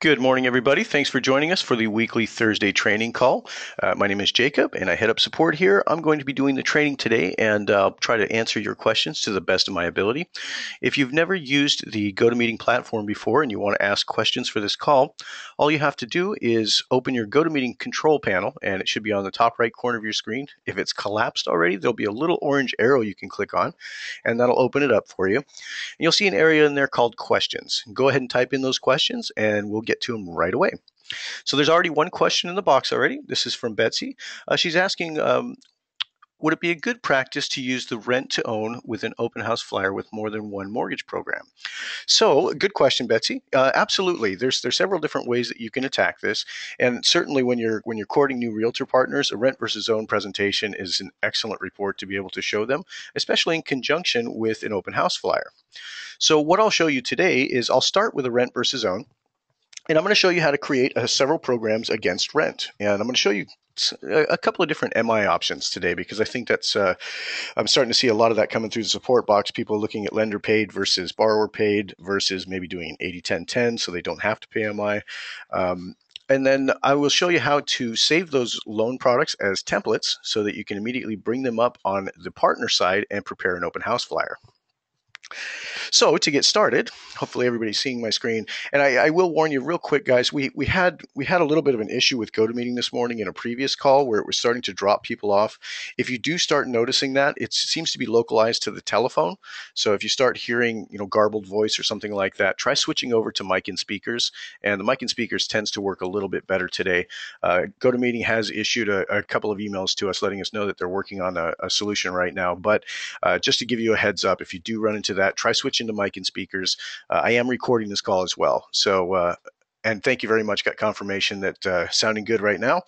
Good morning, everybody. Thanks for joining us for the weekly Thursday training call. My name is Jacob, and I head up support here. I'm going to be doing the training today and try to answer your questions to the best of my ability. If you've never used the GoToMeeting platform before and you want to ask questions for this call, all you have to do is open your GoToMeeting control panel, and it should be on the top right corner of your screen. If it's collapsed already, there'll be a little orange arrow you can click on, and that'll open it up for you. You'll see an area in there called questions. Go ahead and type in those questions and we'll get to them right away. So there's already one question in the box already. This is from Betsy. She's asking, would it be a good practice to use the rent to own with an open house flyer with more than one mortgage program? So, good question, Betsy. Absolutely. There's several different ways that you can attack this, and certainly when you're courting new realtor partners, a rent versus own presentation is an excellent report to be able to show them, especially in conjunction with an open house flyer. So, what I'll show you today is I'll start with a rent versus own. And I'm going to show you how to create several programs against rent. And I'm going to show you a couple of different MI options today because I think that's I'm starting to see a lot of that coming through the support box. People looking at lender paid versus borrower paid versus maybe doing 80-10-10 so they don't have to pay MI. And then I will show you how to save those loan products as templates so that you can immediately bring them up on the partner side and prepare an open house flyer. So to get started, hopefully everybody's seeing my screen. And I will warn you real quick, guys, we had a little bit of an issue with GoToMeeting this morning in a previous call where it was starting to drop people off. If you do start noticing that, it seems to be localized to the telephone. So if you start hearing, garbled voice or something like that, try switching over to mic and speakers. And the mic and speakers tends to work a little bit better today. GoToMeeting has issued a couple of emails to us letting us know that they're working on a solution right now. But just to give you a heads up, if you do run into that, try switching to mic and speakers. I am recording this call as well. So, and thank you very much. Got confirmation that sounding good right now.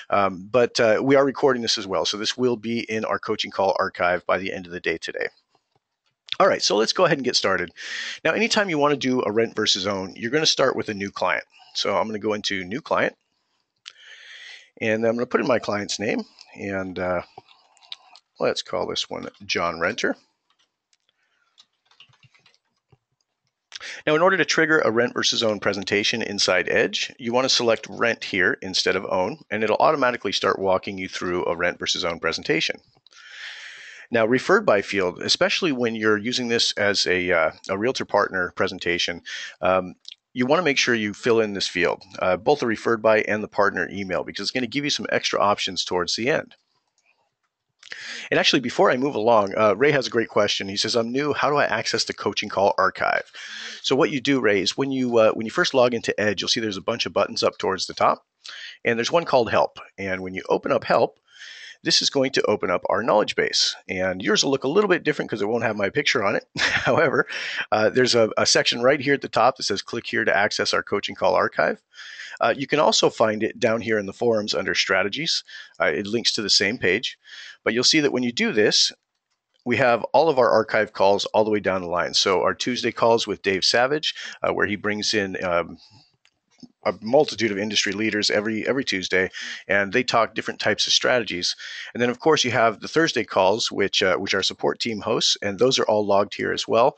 But we are recording this as well. So this will be in our coaching call archive by the end of the day today. All right, so let's go ahead and get started. Now, anytime you want to do a rent versus own, you're going to start with a new client. So I'm going to go into new client, and I'm going to put in my client's name, and let's call this one John Renter. Now, in order to trigger a rent versus own presentation inside Edge, you want to select rent here instead of own, and it'll automatically start walking you through a rent versus own presentation. Now, referred by field, especially when you're using this as a realtor partner presentation, you want to make sure you fill in this field, both the referred by and the partner email, because it's going to give you some extra options towards the end. And actually, before I move along, Ray has a great question. He says, I'm new. How do I access the coaching call archive? So what you do, Ray, is when you first log into Edge, you'll see there's a bunch of buttons up towards the top. And there's one called Help. And when you open up Help, this is going to open up our knowledge base. And yours will look a little bit different because it won't have my picture on it. However, there's a section right here at the top that says click here to access our coaching call archive. You can also find it down here in the forums under strategies. It links to the same page. But you'll see that when you do this, we have all of our archive calls all the way down the line. So our Tuesday calls with Dave Savage, where he brings in a multitude of industry leaders every Tuesday, and they talk different types of strategies. And then, of course, you have the Thursday calls, which our support team hosts, and those are all logged here as well.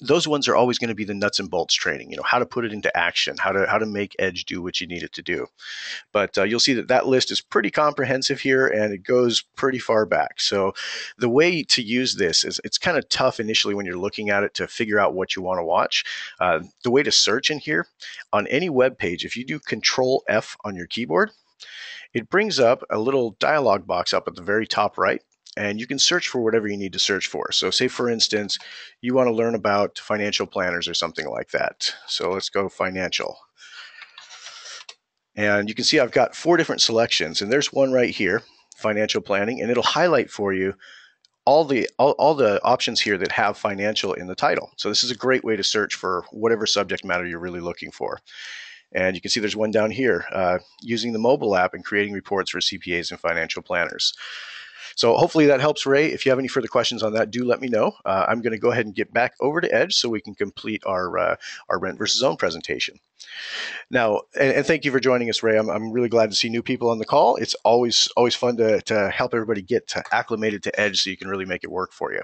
Those ones are always going to be the nuts and bolts training. How to put it into action, how to make Edge do what you need it to do. But you'll see that list is pretty comprehensive here, and it goes pretty far back. So the way to use this is it's kind of tough initially when you're looking at it to figure out what you want to watch. The way to search in here on any web page, if you do Control F on your keyboard, it brings up a little dialog box up at the very top right, and you can search for whatever you need to search for. So say, for instance, you want to learn about financial planners or something like that. So let's go financial. And you can see I've got 4 different selections, and there's one right here, financial planning, and it'll highlight for you all the options here that have financial in the title. So this is a great way to search for whatever subject matter you're really looking for. And you can see there's one down here, using the mobile app and creating reports for CPAs and financial planners. So hopefully that helps, Ray. If you have any further questions on that, do let me know. I'm going to go ahead and get back over to Edge so we can complete our rent versus own presentation. Now, and thank you for joining us, Ray. I'm really glad to see new people on the call. It's always fun to help everybody get acclimated to Edge so you can really make it work for you.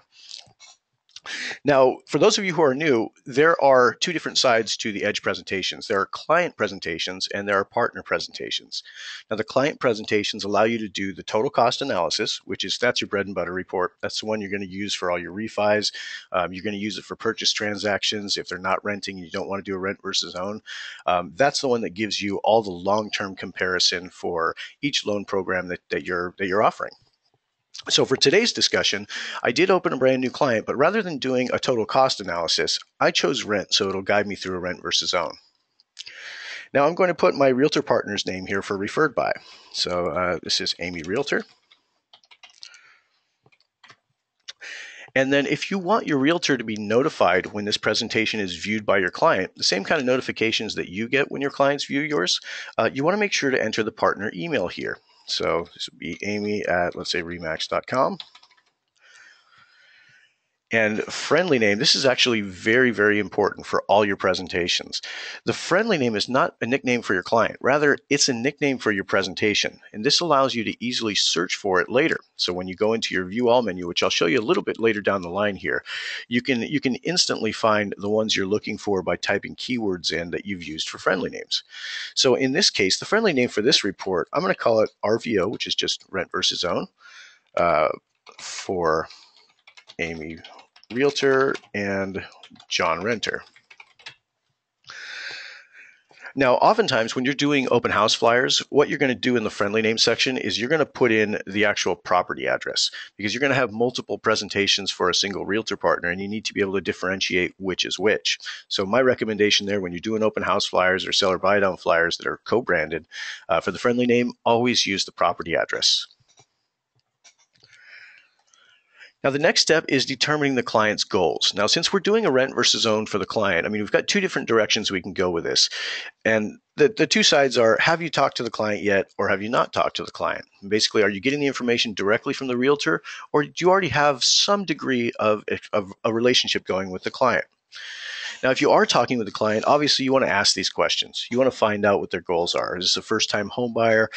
Now, for those of you who are new, there are two different sides to the Edge presentations. There are client presentations and there are partner presentations. Now, the client presentations allow you to do the total cost analysis, that's your bread and butter report. That's the one you're going to use for all your refis. You're going to use it for purchase transactions. If they're not renting and you don't want to do a rent versus own, that's the one that gives you all the long-term comparison for each loan program that you're offering. So for today's discussion, I did open a brand new client, but rather than doing a total cost analysis, I chose rent, so it'll guide me through a rent versus own. Now I'm going to put my realtor partner's name here for referred by. So this is Amy Realtor. And then if you want your realtor to be notified when this presentation is viewed by your client, the same kind of notifications that you get when your clients view yours, you want to make sure to enter the partner email here. So this would be Amy at, let's say, remax.com. And friendly name, this is actually very, very important for all your presentations. The friendly name is not a nickname for your client. Rather, it's a nickname for your presentation. And this allows you to easily search for it later. So when you go into your View All menu, which I'll show you a little bit later down the line here, you can instantly find the ones you're looking for by typing keywords in that you've used for friendly names. So in this case, the friendly name for this report, I'm going to call it RVO, which is just rent versus own, for Amy Realtor and John Renter. Now, oftentimes when you're doing open house flyers, what you're going to do in the friendly name section is you're going to put in the actual property address, because you're going to have multiple presentations for a single realtor partner and you need to be able to differentiate which is which. So my recommendation there, when you're doing open house flyers or seller buy down flyers that are co-branded, for the friendly name, always use the property address. Now, the next step is determining the client's goals. Now, since we're doing a rent versus own for the client, I mean, we've got two different directions we can go with this. And the two sides are, have you talked to the client yet, or have you not talked to the client? And basically, are you getting the information directly from the realtor, or do you already have some degree of a relationship going with the client? Now, if you are talking with the client, obviously you want to ask these questions. You want to find out what their goals are. Is this a first-time home buyer?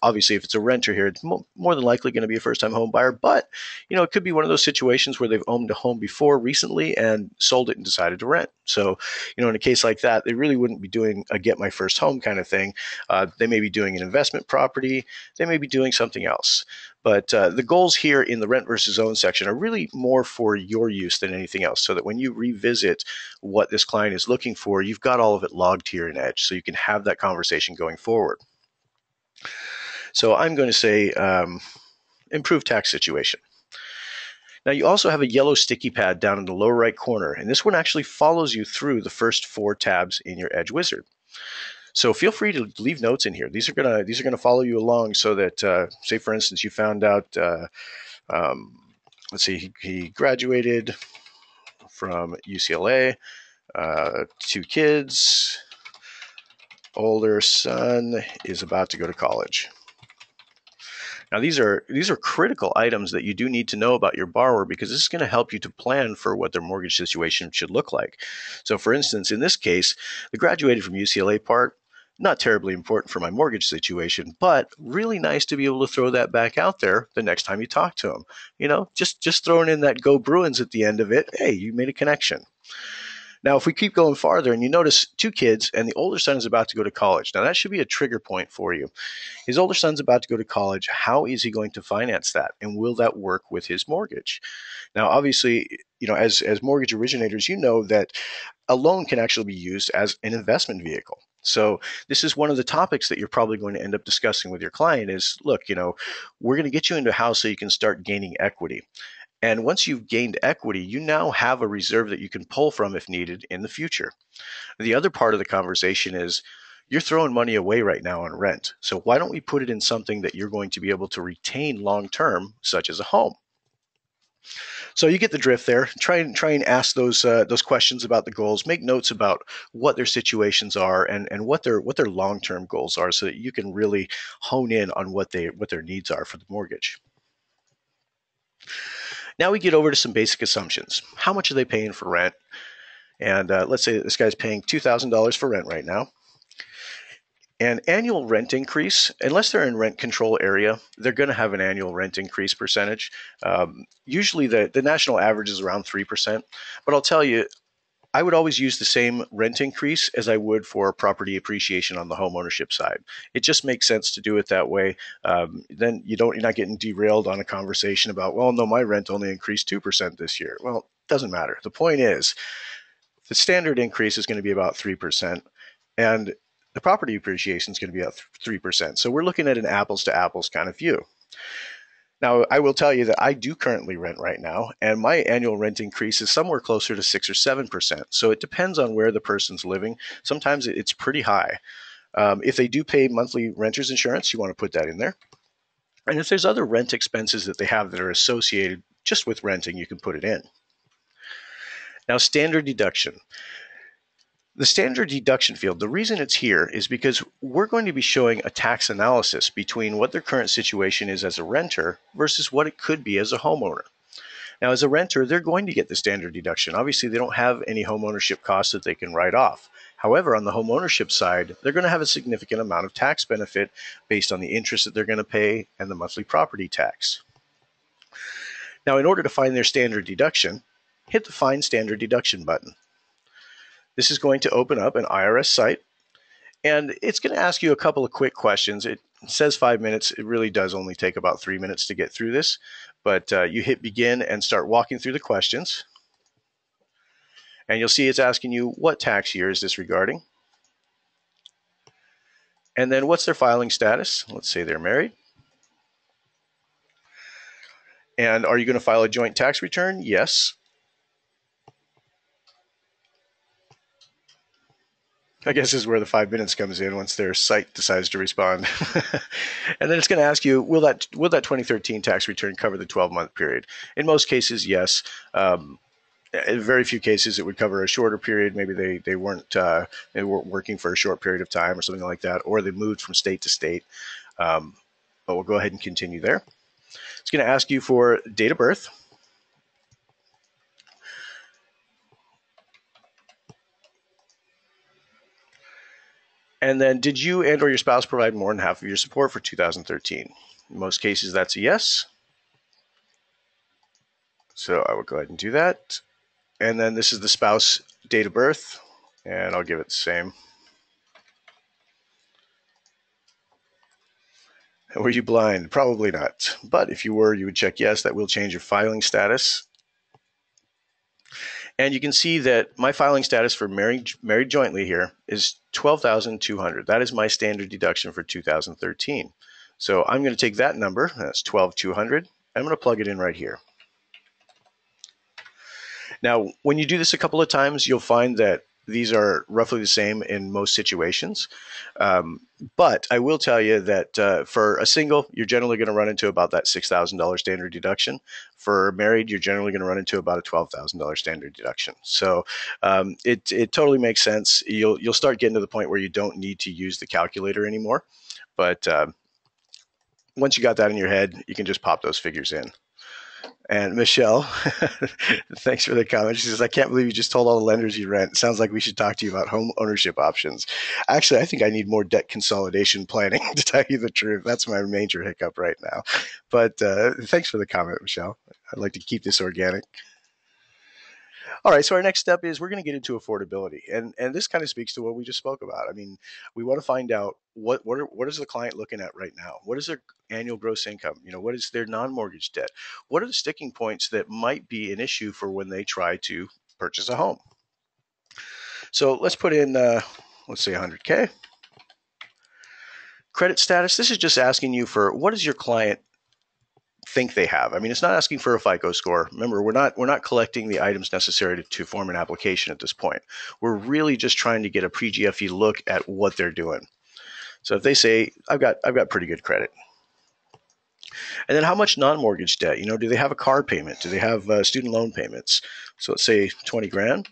Obviously if it's a renter here, it's more than likely going to be a first-time home buyer. But it could be one of those situations where they've owned a home before recently and sold it and decided to rent. So, in a case like that, they really wouldn't be doing a get my first home kind of thing. They may be doing an investment property. They may be doing something else. But the goals here in the rent versus own section are really more for your use than anything else, so that when you revisit what this client is looking for, you've got all of it logged here in Edge, so you can have that conversation going forward. So I'm going to say improved tax situation. Now you also have a yellow sticky pad down in the lower right corner, and this one actually follows you through the first 4 tabs in your Edge wizard. So feel free to leave notes in here. These are gonna follow you along, so that say for instance you found out, let's see, he graduated from UCLA, 2 kids, older son is about to go to college. Now these are critical items that you do need to know about your borrower, because this is going to help you to plan for what their mortgage situation should look like. So for instance, in this case, the graduated from UCLA part, not terribly important for my mortgage situation, but really nice to be able to throw that back out there the next time you talk to them. Just throwing in that Go Bruins at the end of it. Hey, you made a connection. Now, if we keep going farther and you notice 2 kids and the older son is about to go to college, now that should be a trigger point for you. His older son's about to go to college. How is he going to finance that? And will that work with his mortgage? Now, obviously, as mortgage originators, you know that a loan can actually be used as an investment vehicle. So this is one of the topics that you're probably going to end up discussing with your client is, look, we're going to get you into a house so you can start gaining equity. And once you've gained equity, you now have a reserve that you can pull from if needed in the future. The other part of the conversation is, you're throwing money away right now on rent. So why don't we put it in something that you're going to be able to retain long term, such as a home? So you get the drift there. Try and ask those questions about the goals. Make notes about what their situations are and what their long-term goals are, so that you can really hone in on what their needs are for the mortgage. Now we get over to some basic assumptions. How much are they paying for rent? And let's say that this guy's paying $2,000 for rent right now. An annual rent increase, unless they're in rent control area, they're going to have an annual rent increase percentage. Usually the national average is around 3%, but I'll tell you, I would always use the same rent increase as I would for property appreciation on the home ownership side. It just makes sense to do it that way. Then you're not getting derailed on a conversation about, well, no, my rent only increased 2% this year. Well, it doesn't matter. The point is, the standard increase is going to be about 3%, and the property appreciation is going to be at 3%. So we're looking at an apples to apples kind of view. Now, I will tell you that I do currently rent right now, and my annual rent increase is somewhere closer to 6 or 7%. So it depends on where the person's living. Sometimes it's pretty high. If they do pay monthly renter's insurance, you want to put that in there. And if there's other rent expenses that they have that are associated just with renting, you can put it in. Now, standard deduction. The standard deduction field, the reason it's here is because we're going to be showing a tax analysis between what their current situation is as a renter versus what it could be as a homeowner. Now, as a renter, they're going to get the standard deduction. Obviously, they don't have any home ownership costs that they can write off. However, on the home ownership side, they're going to have a significant amount of tax benefit based on the interest that they're going to pay and the monthly property tax. Now, in order to find their standard deduction, hit the Find Standard Deduction button. This is going to open up an IRS site, and it's going to ask you a couple of quick questions. It says 5 minutes. It really does only take about 3 minutes to get through this, but you hit begin and start walking through the questions, and you'll see it's asking you what tax year is this regarding, and then what's their filing status. Let's say they're married. And are you going to file a joint tax return? Yes. I guess this is where the 5 minutes comes in once their site decides to respond. And then it's going to ask you, will that 2013 tax return cover the 12-month period? In most cases, yes. In very few cases, it would cover a shorter period. Maybe they weren't working for a short period of time or something like that, or they moved from state to state. But we'll go ahead and continue there. It's going to ask you for date of birth. And then, did you and or your spouse provide more than half of your support for 2013? In most cases, that's a yes. So I will go ahead and do that. And then this is the spouse date of birth, and I'll give it the same. Were you blind? Probably not. But if you were, you would check yes. That will change your filing status. And you can see that my filing status for married jointly here is $12,200. That is my standard deduction for 2013. So I'm going to take that number, that's $12,200. I'm going to plug it in right here. Now, when you do this a couple of times, you'll find that these are roughly the same in most situations. But I will tell you that for a single, you're generally going to run into about that $6,000 standard deduction. For married, you're generally going to run into about a $12,000 standard deduction. So it totally makes sense. You'll start getting to the point where you don't need to use the calculator anymore. But once you got that in your head, you can just pop those figures in. And Michelle, thanks for the comment. She says, I can't believe you just told all the lenders you rent. It sounds like we should talk to you about home ownership options. Actually, I think I need more debt consolidation planning, to tell you the truth. That's my major hiccup right now. But thanks for the comment, Michelle. I'd like to keep this organic. All right, so our next step is we're going to get into affordability, and this kind of speaks to what we just spoke about. I mean, we want to find out what is the client looking at right now? What is their annual gross income? What is their non-mortgage debt? What are the sticking points that might be an issue for when they try to purchase a home? So let's put in, let's say 100K. Credit status. This is just asking you for what is your client think they have. I mean, it's not asking for a FICO score. Remember, we're not collecting the items necessary to form an application at this point. We're really just trying to get a pre-GFE look at what they're doing. So if they say, I've got pretty good credit. And then how much non-mortgage debt? Do they have a car payment? Do they have student loan payments? So let's say 20 grand.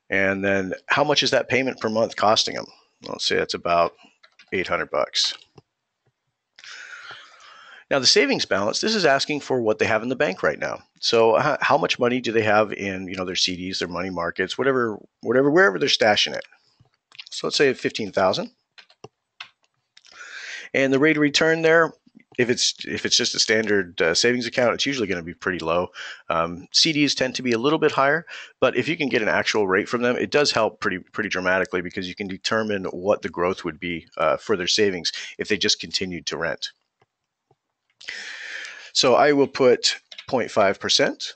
And then how much is that payment per month costing them? Let's say that's about $800. Now, the savings balance, this is asking for what they have in the bank right now. So how much money do they have in their CDs, their money markets, wherever they're stashing it. So let's say 15,000. And the rate of return there, if it's just a standard savings account, it's usually going to be pretty low. CDs tend to be a little bit higher, but if you can get an actual rate from them, it does help pretty dramatically, because you can determine what the growth would be for their savings if they just continued to rent. So I will put 0.5%.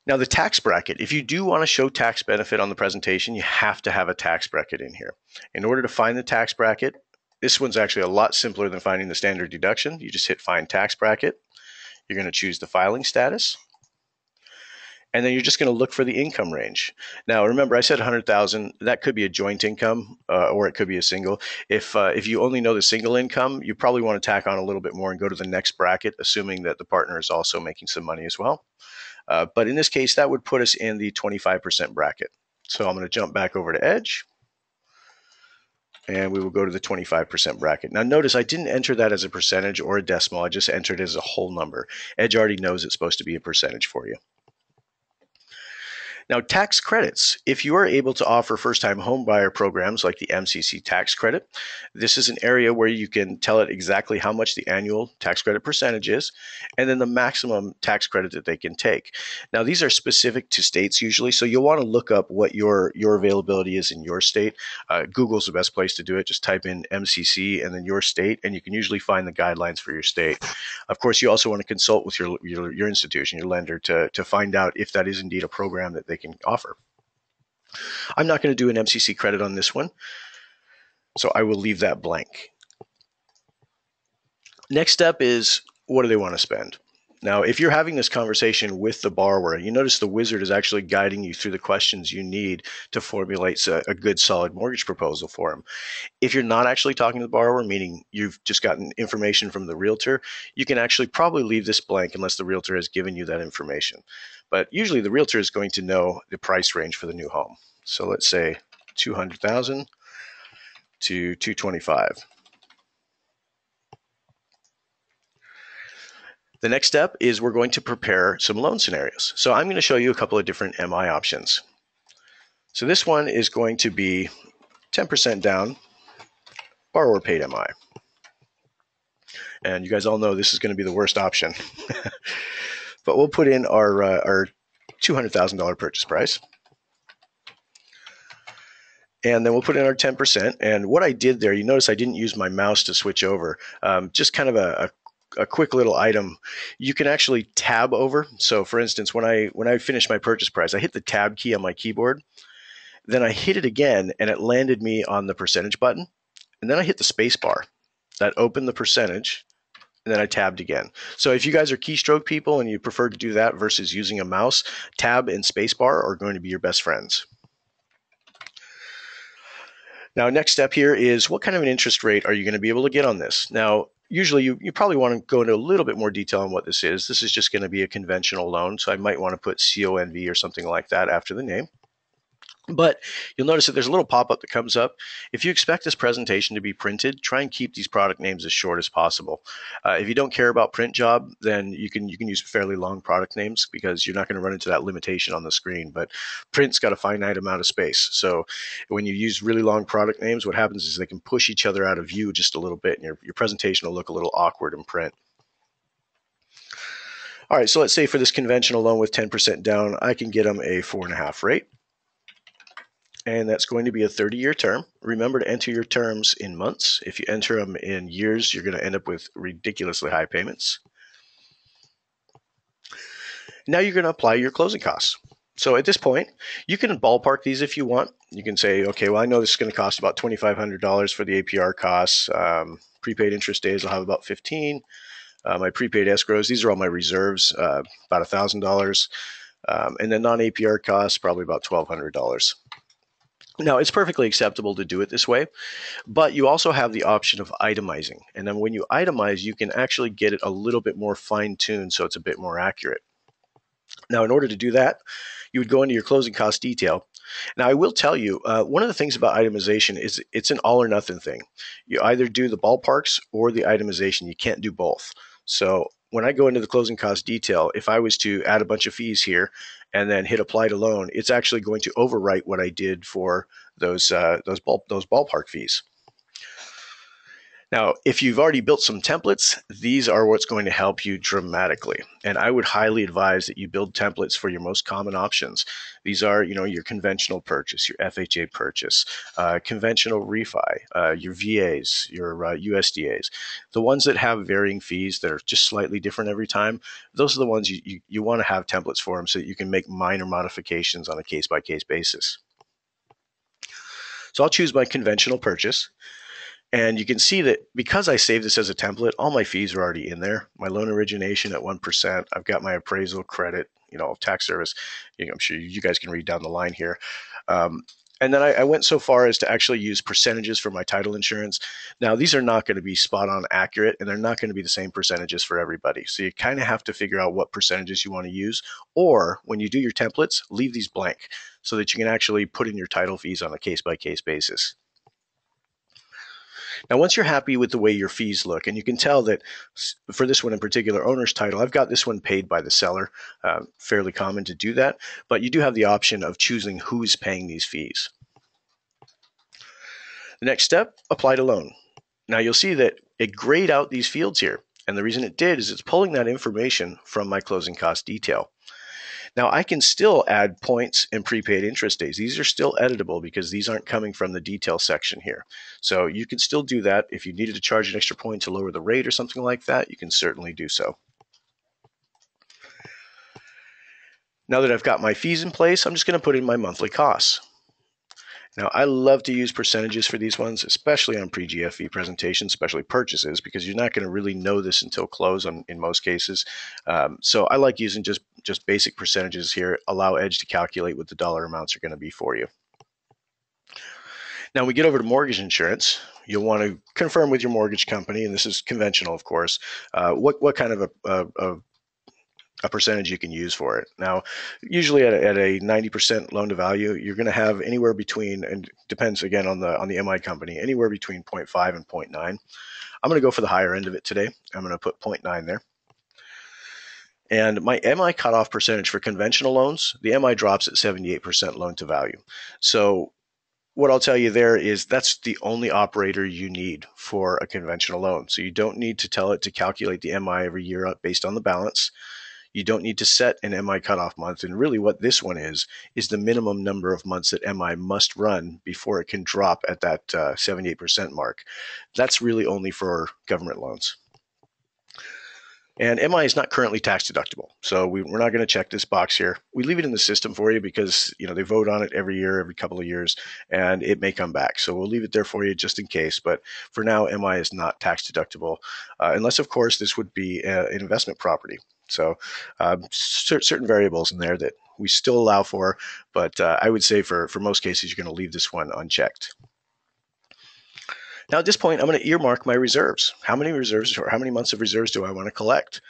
Now the tax bracket, if you do want to show tax benefit on the presentation, you have to have a tax bracket in here. In order to find the tax bracket, this one's actually a lot simpler than finding the standard deduction. You just hit Find Tax Bracket. You're going to choose the filing status. And then you're just going to look for the income range. Now, remember, I said 100,000. That could be a joint income, or it could be a single. If you only know the single income, you probably want to tack on a little bit more and go to the next bracket, assuming that the partner is also making some money as well. But in this case, that would put us in the 25% bracket. So I'm going to jump back over to Edge. And we will go to the 25% bracket. Now notice I didn't enter that as a percentage or a decimal. I just entered it as a whole number. Edge already knows it's supposed to be a percentage for you. Now, tax credits. If you are able to offer first-time home buyer programs like the MCC tax credit, this is an area where you can tell it exactly how much the annual tax credit percentage is, and then the maximum tax credit that they can take. Now, these are specific to states usually, so you'll want to look up what your availability is in your state. Google's the best place to do it. Just type in MCC and then your state, and you can usually find the guidelines for your state. Of course, you also want to consult with your institution, your lender, to find out if that is indeed a program that they can offer. I'm not going to do an MCC credit on this one, so I will leave that blank. Next step is, what do they want to spend? Now, if you're having this conversation with the borrower, you notice the wizard is actually guiding you through the questions you need to formulate a good, solid mortgage proposal for them. If you're not actually talking to the borrower, meaning you've just gotten information from the realtor, you can actually probably leave this blank unless the realtor has given you that information. But usually the realtor is going to know the price range for the new home. So let's say 200,000 to 225. The next step is we're going to prepare some loan scenarios. So I'm going to show you a couple of different MI options. So this one is going to be 10% down, borrower paid MI. And you guys all know this is going to be the worst option. But we'll put in our $200,000 purchase price. And then we'll put in our 10%. And what I did there, you notice I didn't use my mouse to switch over. Just kind of a quick little item. You can actually tab over. So for instance, when I finished my purchase price, I hit the tab key on my keyboard. Then I hit it again and it landed me on the percentage button. And then I hit the space bar. That opened the percentage. And then I tabbed again. So if you guys are keystroke people and you prefer to do that versus using a mouse, tab and spacebar are going to be your best friends. Now, next step here is, what kind of an interest rate are you going to be able to get on this? Now, usually you probably want to go into a little bit more detail on what this is. This is just going to be a conventional loan, so I might want to put CONV or something like that after the name. But you'll notice that there's a little pop-up that comes up. If you expect this presentation to be printed, try and keep these product names as short as possible. If you don't care about print job, then you can use fairly long product names, because you're not going to run into that limitation on the screen. But print's got a finite amount of space. So when you use really long product names, what happens is they can push each other out of view just a little bit, and your presentation will look a little awkward in print. All right, so let's say for this conventional loan with 10% down, I can get them a 4.5 rate. And that's going to be a 30-year term. Remember to enter your terms in months. If you enter them in years, you're going to end up with ridiculously high payments. Now you're going to apply your closing costs. So at this point, you can ballpark these if you want. You can say, okay, well, I know this is going to cost about $2,500 for the APR costs. Prepaid interest days, I'll have about 15. My prepaid escrows, these are all my reserves, about $1,000. And then non-APR costs, probably about $1,200. Now, it's perfectly acceptable to do it this way, but you also have the option of itemizing. And then when you itemize, you can actually get it a little bit more fine-tuned so it's a bit more accurate. Now, in order to do that, you would go into your closing cost detail. Now, I will tell you, one of the things about itemization is it's an all-or-nothing thing. You either do the ballparks or the itemization. You can't do both. So when I go into the closing cost detail, if I was to add a bunch of fees here and then hit apply to loan, it's actually going to overwrite what I did for those ballpark fees. Now, if you've already built some templates, these are what's going to help you dramatically. And I would highly advise that you build templates for your most common options. These are, your conventional purchase, your FHA purchase, conventional refi, your VAs, your USDAs. The ones that have varying fees that are just slightly different every time, those are the ones you want to have templates for them so that you can make minor modifications on a case-by-case basis. So I'll choose my conventional purchase. And you can see that because I saved this as a template, all my fees are already in there. My loan origination at 1%. I've got my appraisal, credit, tax service. I'm sure you guys can read down the line here. And then I went so far as to actually use percentages for my title insurance. Now, these are not going to be spot on accurate, and they're not going to be the same percentages for everybody. So you kind of have to figure out what percentages you want to use. Or when you do your templates, leave these blank so that you can actually put in your title fees on a case-by-case basis. Now, once you're happy with the way your fees look, and you can tell that for this one in particular, owner's title, I've got this one paid by the seller, fairly common to do that, but you do have the option of choosing who's paying these fees. The next step, apply to loan. Now you'll see that it grayed out these fields here, and the reason it did is it's pulling that information from my closing cost detail. Now I can still add points and prepaid interest days. These are still editable because these aren't coming from the detail section here. So you can still do that. If you needed to charge an extra point to lower the rate or something like that, you can certainly do so. Now that I've got my fees in place, I'm just going to put in my monthly costs. Now, I love to use percentages for these ones, especially on pre-GFV presentations, especially purchases, because you're not going to really know this until close in most cases. So I like using just basic percentages here, allow Edge to calculate what the dollar amounts are going to be for you. Now we get over to mortgage insurance. You'll want to confirm with your mortgage company, and this is conventional, of course, what kind of a percentage you can use for it. Now, usually at a 90% loan to value, you're going to have anywhere between, and depends again on the MI company, anywhere between 0.5 and 0.9. I'm going to go for the higher end of it today. I'm going to put 0.9 there. And my MI cutoff percentage for conventional loans, the MI drops at 78% loan to value. So what I'll tell you there is that's the only operator you need for a conventional loan. So you don't need to tell it to calculate the MI every year based on the balance. You don't need to set an MI cutoff month. And really what this one is the minimum number of months that MI must run before it can drop at that 78% mark. That's really only for government loans. And MI is not currently tax deductible. So we're not going to check this box here. We leave it in the system for you because they vote on it every year, every couple of years, and it may come back. So we'll leave it there for you just in case. But for now, MI is not tax deductible, unless, of course, this would be an investment property. So certain variables in there that we still allow for, but I would say for most cases, you're going to leave this one unchecked. Now at this point, I'm going to earmark my reserves. How many reserves or how many months of reserves do I want to collect?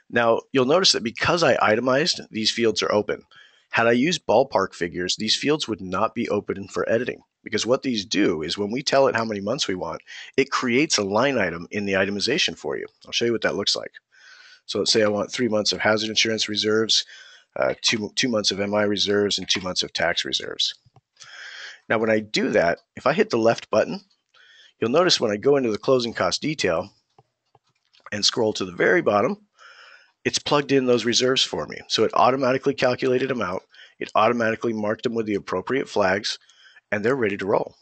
Now you'll notice that because I itemized, these fields are open. Had I used ballpark figures, these fields would not be open for editing, because what these do is when we tell it how many months we want, it creates a line item in the itemization for you. I'll show you what that looks like. So let's say I want 3 months of hazard insurance reserves, 2 months of MI reserves, and 2 months of tax reserves. Now when I do that, if I hit the left button, you'll notice when I go into the closing cost detail and scroll to the very bottom, it's plugged in those reserves for me. So it automatically calculated them out. It automatically marked them with the appropriate flags, and they're ready to roll.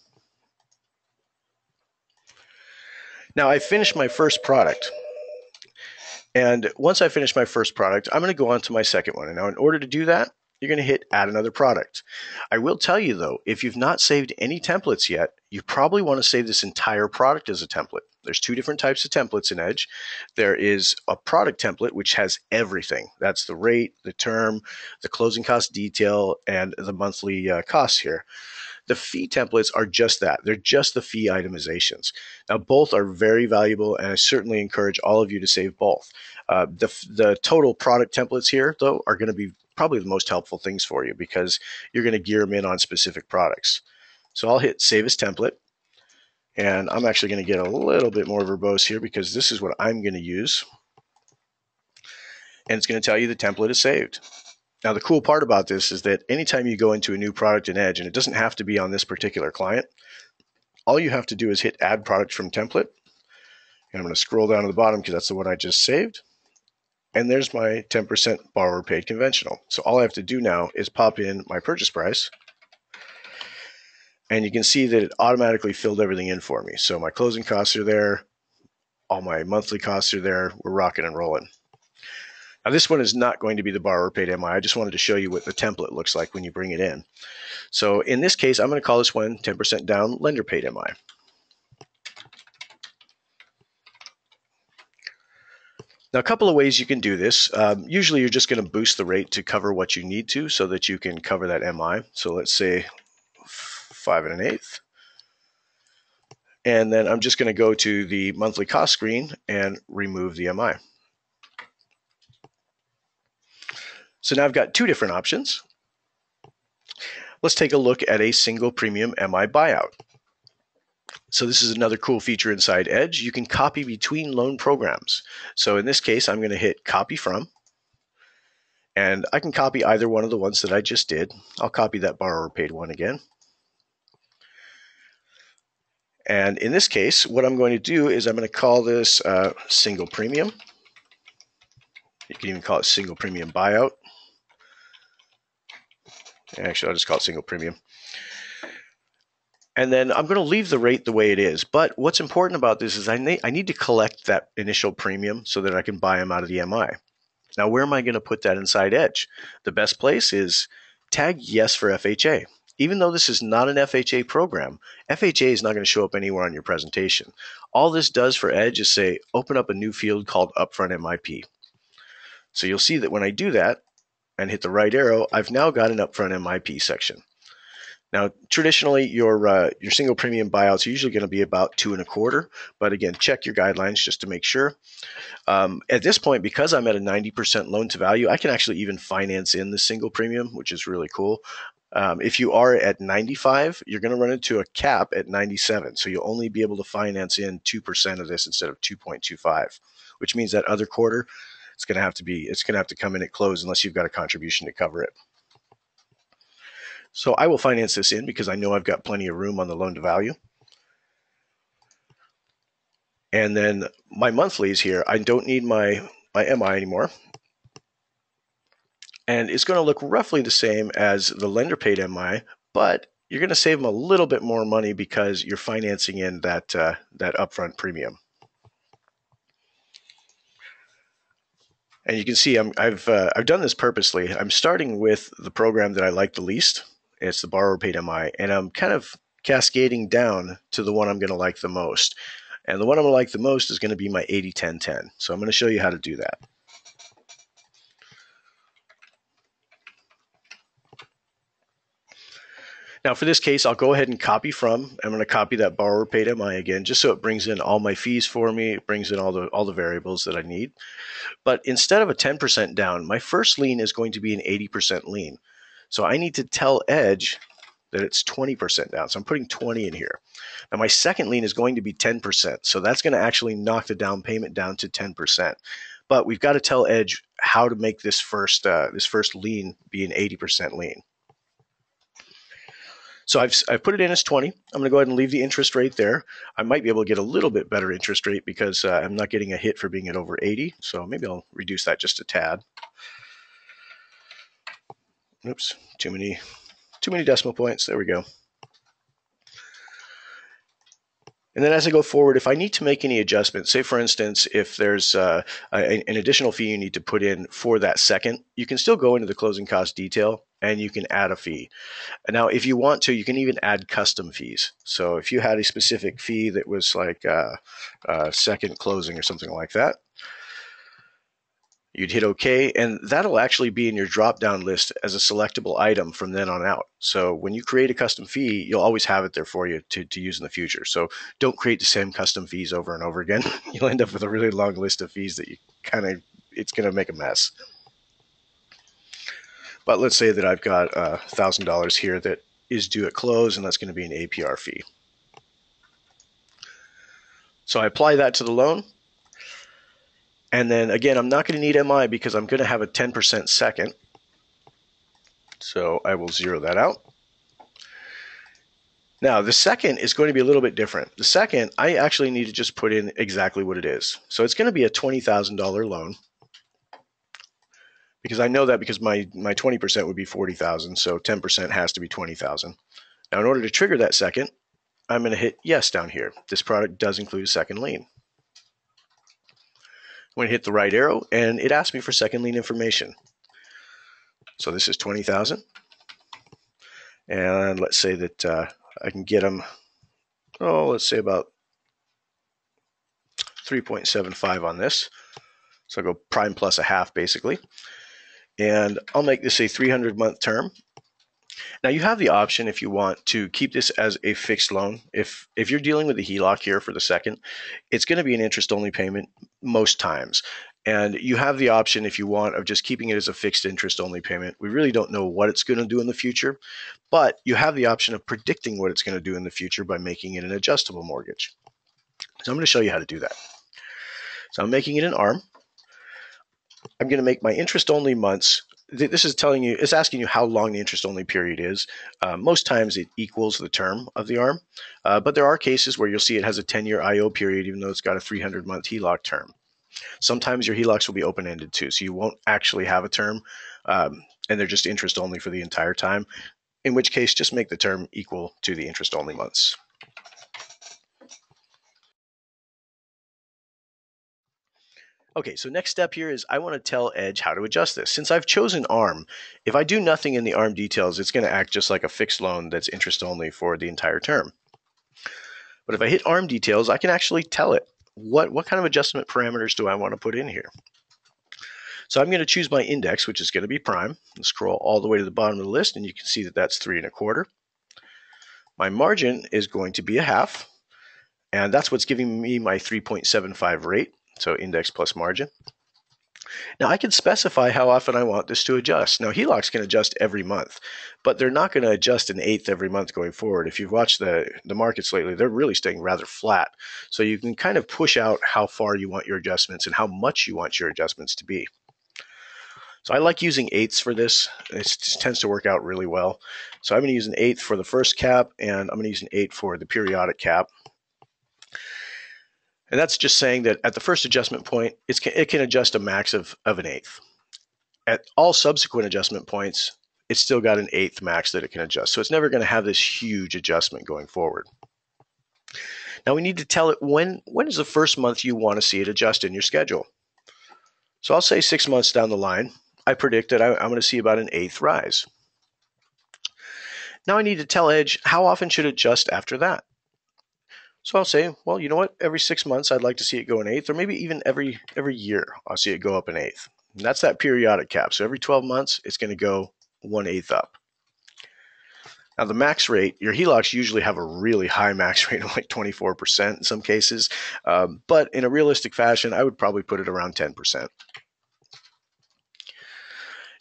Now I finished my first product. And once I finish my first product, I'm going to go on to my second one. And now in order to do that, you're going to hit add another product. I will tell you though, if you've not saved any templates yet, you probably want to save this entire product as a template. There's 2 different types of templates in Edge. There is a product template, which has everything. That's the rate, the term, the closing cost detail, and the monthly costs here. The fee templates are just that. They're just the fee itemizations. Now, both are very valuable, and I certainly encourage all of you to save both. The total product templates here, though, are going to be probably the most helpful things for you because you're going to gear them in on specific products. So I'll hit Save as Template, and I'm actually going to get a little bit more verbose here because this is what I'm going to use and it's going to tell you the template is saved. Now, the cool part about this is that anytime you go into a new product in Edge, and it doesn't have to be on this particular client, all you have to do is hit Add Product from Template. And I'm going to scroll down to the bottom because that's the one I just saved. And there's my 10% borrower paid conventional. So all I have to do now is pop in my purchase price. And you can see that it automatically filled everything in for me. So my closing costs are there. All my monthly costs are there. We're rocking and rolling. Now, this one is not going to be the borrower paid MI. I just wanted to show you what the template looks like when you bring it in. So in this case, I'm going to call this one 10% down lender paid MI. Now, a couple of ways you can do this. Usually you're just going to boost the rate to cover what you need to so that you can cover that MI. So let's say 5 1/8. And then I'm just going to go to the monthly cost screen and remove the MI. So now I've got two different options. Let's take a look at a single premium MI buyout. So this is another cool feature inside Edge. You can copy between loan programs. So in this case, I'm going to hit copy from, and I can copy either one of the ones that I just did. I'll copy that borrower paid one again. And in this case, what I'm going to do is I'm going to call this single premium. You can even call it single premium buyout. Actually, I'll just call it single premium. And then I'm going to leave the rate the way it is. But what's important about this is I need to collect that initial premium so that I can buy them out of the MI. Now, where am I going to put that inside Edge? The best place is tag yes for FHA. Even though this is not an FHA program, FHA is not going to show up anywhere on your presentation. All this does for Edge is say, open up a new field called Upfront MIP. So you'll see that when I do that and hit the right arrow, I've now got an Upfront MIP section. Now, traditionally, your single premium buyouts are usually going to be about 2 1/4, but again, check your guidelines just to make sure. At this point, because I'm at a 90% loan to value, I can actually even finance in the single premium, which is really cool. If you are at 95, you're going to run into a cap at 97, so you'll only be able to finance in 2% of this instead of 2.25, which means that other quarter, it's going to have to come in at close unless you've got a contribution to cover it. So I will finance this in because I know I've got plenty of room on the loan to value. And then my monthlies here, I don't need my MI anymore. And it's going to look roughly the same as the lender paid MI, but you're going to save them a little bit more money because you're financing in that upfront premium. And you can see I've done this purposely. I'm starting with the program that I like the least. It's the borrower paid MI, and I'm kind of cascading down to the one I'm going to like the most. And the one I'm going to like the most is going to be my 80-10-10. So I'm going to show you how to do that. Now for this case, I'll go ahead and copy from. I'm going to copy that borrower paid MI again, just so it brings in all my fees for me. It brings in all the variables that I need. But instead of a 10% down, my first lien is going to be an 80% lien. So I need to tell Edge that it's 20% down. So I'm putting 20 in here. Now my second lien is going to be 10%. So that's going to actually knock the down payment down to 10%. But we've got to tell Edge how to make this first lien be an 80% lien. So I've put it in as 20. I'm going to go ahead and leave the interest rate there. I might be able to get a little bit better interest rate because I'm not getting a hit for being at over 80. So maybe I'll reduce that just a tad. Oops, too many decimal points. There we go. And then as I go forward, if I need to make any adjustments, say for instance, if there's an additional fee you need to put in for that second, you can still go into the closing cost detail and you can add a fee. And now, if you want to, you can even add custom fees. So if you had a specific fee that was like second closing or something like that, you'd hit OK, and that'll actually be in your drop-down list as a selectable item from then on out. So when you create a custom fee, you'll always have it there for you to use in the future. So don't create the same custom fees over and over again. You'll end up with a really long list of fees that it's going to make a mess. But let's say that I've got $1,000 here that is due at close, and that's going to be an APR fee. So I apply that to the loan. And then again, I'm not going to need MI because I'm going to have a 10% second. So I will zero that out. Now, the second is going to be a little bit different. The second, I actually need to just put in exactly what it is. So it's going to be a $20,000 loan, because I know that because my 20% would be 40,000, so 10% has to be 20,000. Now, in order to trigger that second, I'm going to hit yes down here. This product does include a second lien. I'm going to hit the right arrow, and it asks me for second lien information. So this is 20,000, and let's say that I can get them, let's say about 3.75 on this. So I'll go prime plus a half, basically. And I'll make this a 300-month term. Now, you have the option, if you want, to keep this as a fixed loan. If you're dealing with the HELOC here for the second, it's going to be an interest-only payment most times. And you have the option, if you want, of just keeping it as a fixed interest-only payment. We really don't know what it's going to do in the future, but you have the option of predicting what it's going to do in the future by making it an adjustable mortgage. So I'm going to show you how to do that. So I'm making it an ARM. I'm going to make my interest-only months. This is telling you, it's asking you how long the interest-only period is. Most times it equals the term of the ARM, but there are cases where you'll see it has a 10-year IO period, even though it's got a 300-month HELOC term. Sometimes your HELOCs will be open-ended too, so you won't actually have a term, and they're just interest-only for the entire time, in which case just make the term equal to the interest-only months. Okay, so next step here is I want to tell Edge how to adjust this. Since I've chosen ARM, if I do nothing in the ARM details, it's going to act just like a fixed loan that's interest-only for the entire term. But if I hit ARM details, I can actually tell it what kind of adjustment parameters do I want to put in here. So I'm going to choose my index, which is going to be prime. I'll scroll all the way to the bottom of the list, and you can see that that's 3 1/4. My margin is going to be a half, and that's what's giving me my 3.75 rate. So index plus margin. Now I can specify how often I want this to adjust. Now HELOCs can adjust every month, but they're not going to adjust an eighth every month going forward. If you've watched the markets lately, they're really staying rather flat. So you can kind of push out how far you want your adjustments and how much you want your adjustments to be. So I like using eighths for this. It tends to work out really well. So I'm going to use an eighth for the first cap, and I'm going to use an eighth for the periodic cap. And that's just saying that at the first adjustment point, it can adjust a max of an eighth. At all subsequent adjustment points, it's still got an eighth max that it can adjust. So it's never going to have this huge adjustment going forward. Now we need to tell it when is the first month you want to see it adjust in your schedule. So I'll say 6 months down the line, I predict that I'm going to see about an eighth rise. Now I need to tell Edge how often should it adjust after that. So I'll say, well, you know what? Every 6 months, I'd like to see it go an eighth, or maybe even every year, I'll see it go up an eighth. And that's that periodic cap. So every 12 months, it's going to go 1/8 up. Now the max rate, your HELOCs usually have a really high max rate of like 24% in some cases, but in a realistic fashion, I would probably put it around 10%.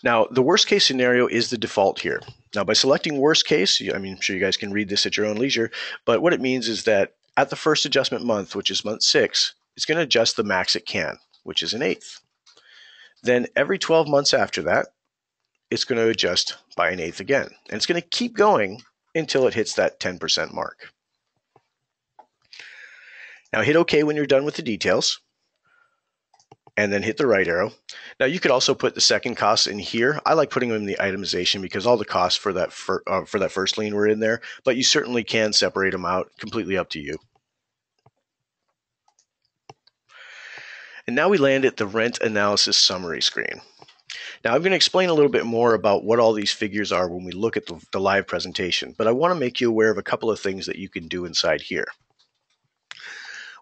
Now, the worst case scenario is the default here. Now, by selecting worst case, I'm sure you guys can read this at your own leisure, but what it means is that at the first adjustment month, which is month 6, it's going to adjust the max it can, which is an eighth. Then every 12 months after that, it's going to adjust by an eighth again. And it's going to keep going until it hits that 10% mark. Now hit OK when you're done with the details, and then hit the right arrow. Now you could also put the second costs in here. I like putting them in the itemization because all the costs for that first lien were in there, but you certainly can separate them out, completely up to you. And now we land at the rent analysis summary screen. Now I'm going to explain a little bit more about what all these figures are when we look at the live presentation, but I want to make you aware of a couple of things that you can do inside here.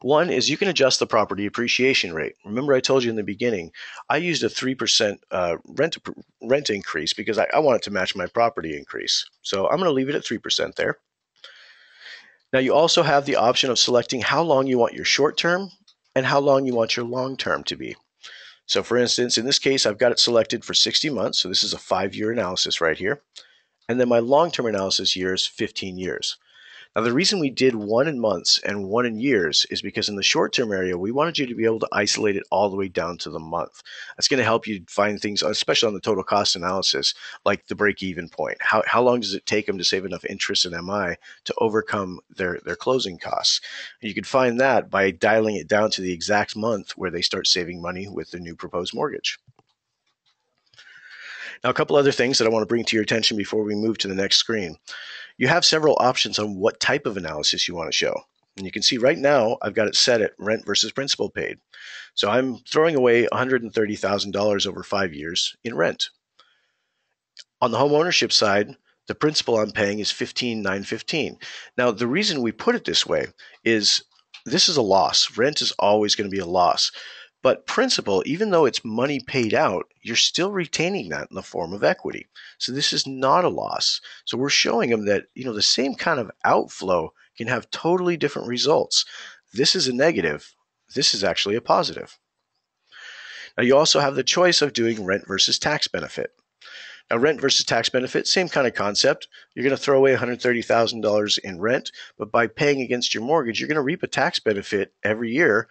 One is you can adjust the property appreciation rate. Remember I told you in the beginning, I used a 3% rent increase because I want it to match my property increase. So I'm going to leave it at 3% there. Now you also have the option of selecting how long you want your short term and how long you want your long term to be. So for instance, in this case, I've got it selected for 60 months. So this is a 5-year analysis right here. And then my long-term analysis year is 15 years. Now, the reason we did one in months and one in years is because in the short term area, we wanted you to be able to isolate it all the way down to the month. That's going to help you find things, especially on the total cost analysis, like the break even point. How long does it take them to save enough interest in MI to overcome their closing costs? And you can find that by dialing it down to the exact month where they start saving money with the new proposed mortgage. Now, a couple other things that I want to bring to your attention before we move to the next screen. You have several options on what type of analysis you want to show. And you can see right now, I've got it set at rent versus principal paid. So I'm throwing away $130,000 over 5 years in rent. On the home ownership side, the principal I'm paying is $15,915. Now, the reason we put it this way is this is a loss. Rent is always going to be a loss. But principal, even though it's money paid out, you're still retaining that in the form of equity. So this is not a loss. So we're showing them that, the same kind of outflow can have totally different results. This is a negative. This is actually a positive. Now you also have the choice of doing rent versus tax benefit. Now, rent versus tax benefit, same kind of concept. You're going to throw away $130,000 in rent, but by paying against your mortgage, you're going to reap a tax benefit every year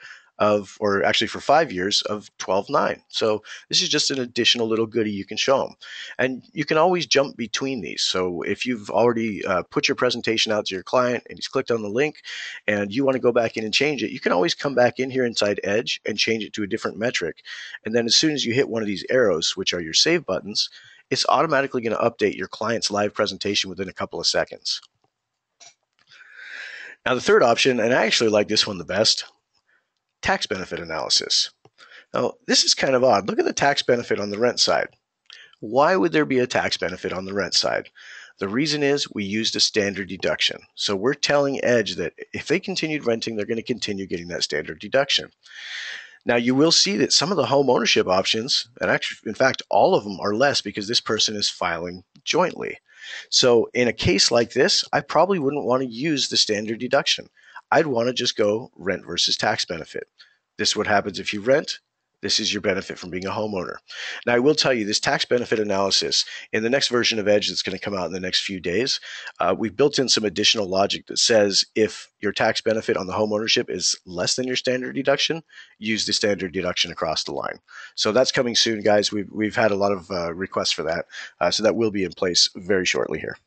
or actually for 5 years, of $12,900. So this is just an additional little goodie you can show them. And you can always jump between these. So if you've already put your presentation out to your client and he's clicked on the link and you want to go back in and change it, you can always come back in here inside Edge and change it to a different metric. And then as soon as you hit one of these arrows, which are your save buttons, it's automatically going to update your client's live presentation within a couple of seconds. Now, the third option, and I actually like this one the best, tax benefit analysis. Now, this is kind of odd. Look at the tax benefit on the rent side. Why would there be a tax benefit on the rent side? The reason is we used a standard deduction. So we're telling Edge that if they continued renting, they're going to continue getting that standard deduction. Now, you will see that some of the home ownership options, and actually, in fact, all of them are less because this person is filing jointly. So in a case like this, I probably wouldn't want to use the standard deduction. I'd want to just go rent versus tax benefit. This is what happens if you rent. This is your benefit from being a homeowner. Now, I will tell you this tax benefit analysis in the next version of Edge that's going to come out in the next few days, we've built in some additional logic that says if your tax benefit on the home ownership is less than your standard deduction, use the standard deduction across the line. So that's coming soon, guys. We've had a lot of requests for that. So that will be in place very shortly here.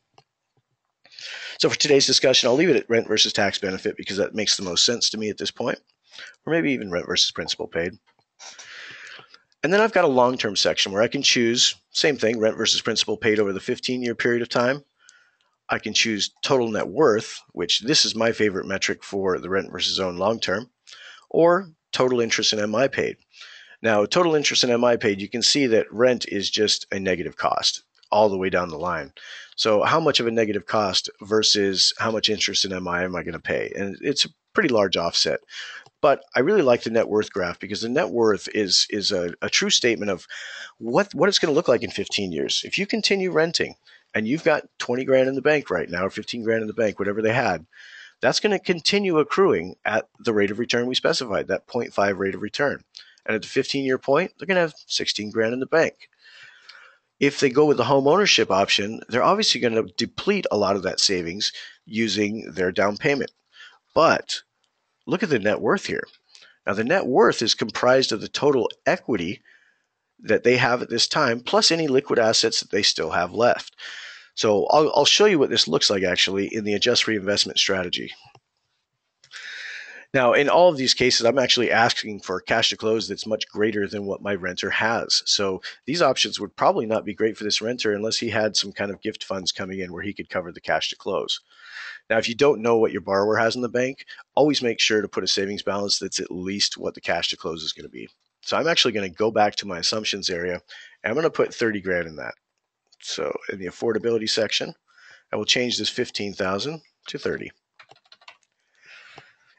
So for today's discussion, I'll leave it at rent versus tax benefit because that makes the most sense to me at this point, or maybe even rent versus principal paid. And then I've got a long-term section where I can choose, same thing, rent versus principal paid over the 15-year period of time. I can choose total net worth, which this is my favorite metric for the rent versus own long-term, or total interest in MI paid. Now, total interest in MI paid, you can see that rent is just a negative cost all the way down the line. So how much of a negative cost versus how much interest in MI am I going to pay? And it's a pretty large offset. But I really like the net worth graph because the net worth is a true statement of what it's going to look like in 15 years. If you continue renting and you've got 20 grand in the bank right now or 15 grand in the bank, whatever they had, that's going to continue accruing at the rate of return we specified, that 0.5 rate of return. And at the 15-year point, they're going to have 16 grand in the bank. If they go with the home ownership option, they're obviously going to deplete a lot of that savings using their down payment. But look at the net worth here. Now, the net worth is comprised of the total equity that they have at this time, plus any liquid assets that they still have left. So I'll show you what this looks like actually in the adjust reinvestment strategy. Now, in all of these cases, I'm actually asking for cash to close that's much greater than what my renter has. So these options would probably not be great for this renter unless he had some kind of gift funds coming in where he could cover the cash to close. Now, if you don't know what your borrower has in the bank, always make sure to put a savings balance that's at least what the cash to close is going to be. So I'm actually going to go back to my assumptions area, and I'm going to put 30 grand in that. So in the affordability section, I will change this 15,000 to 30.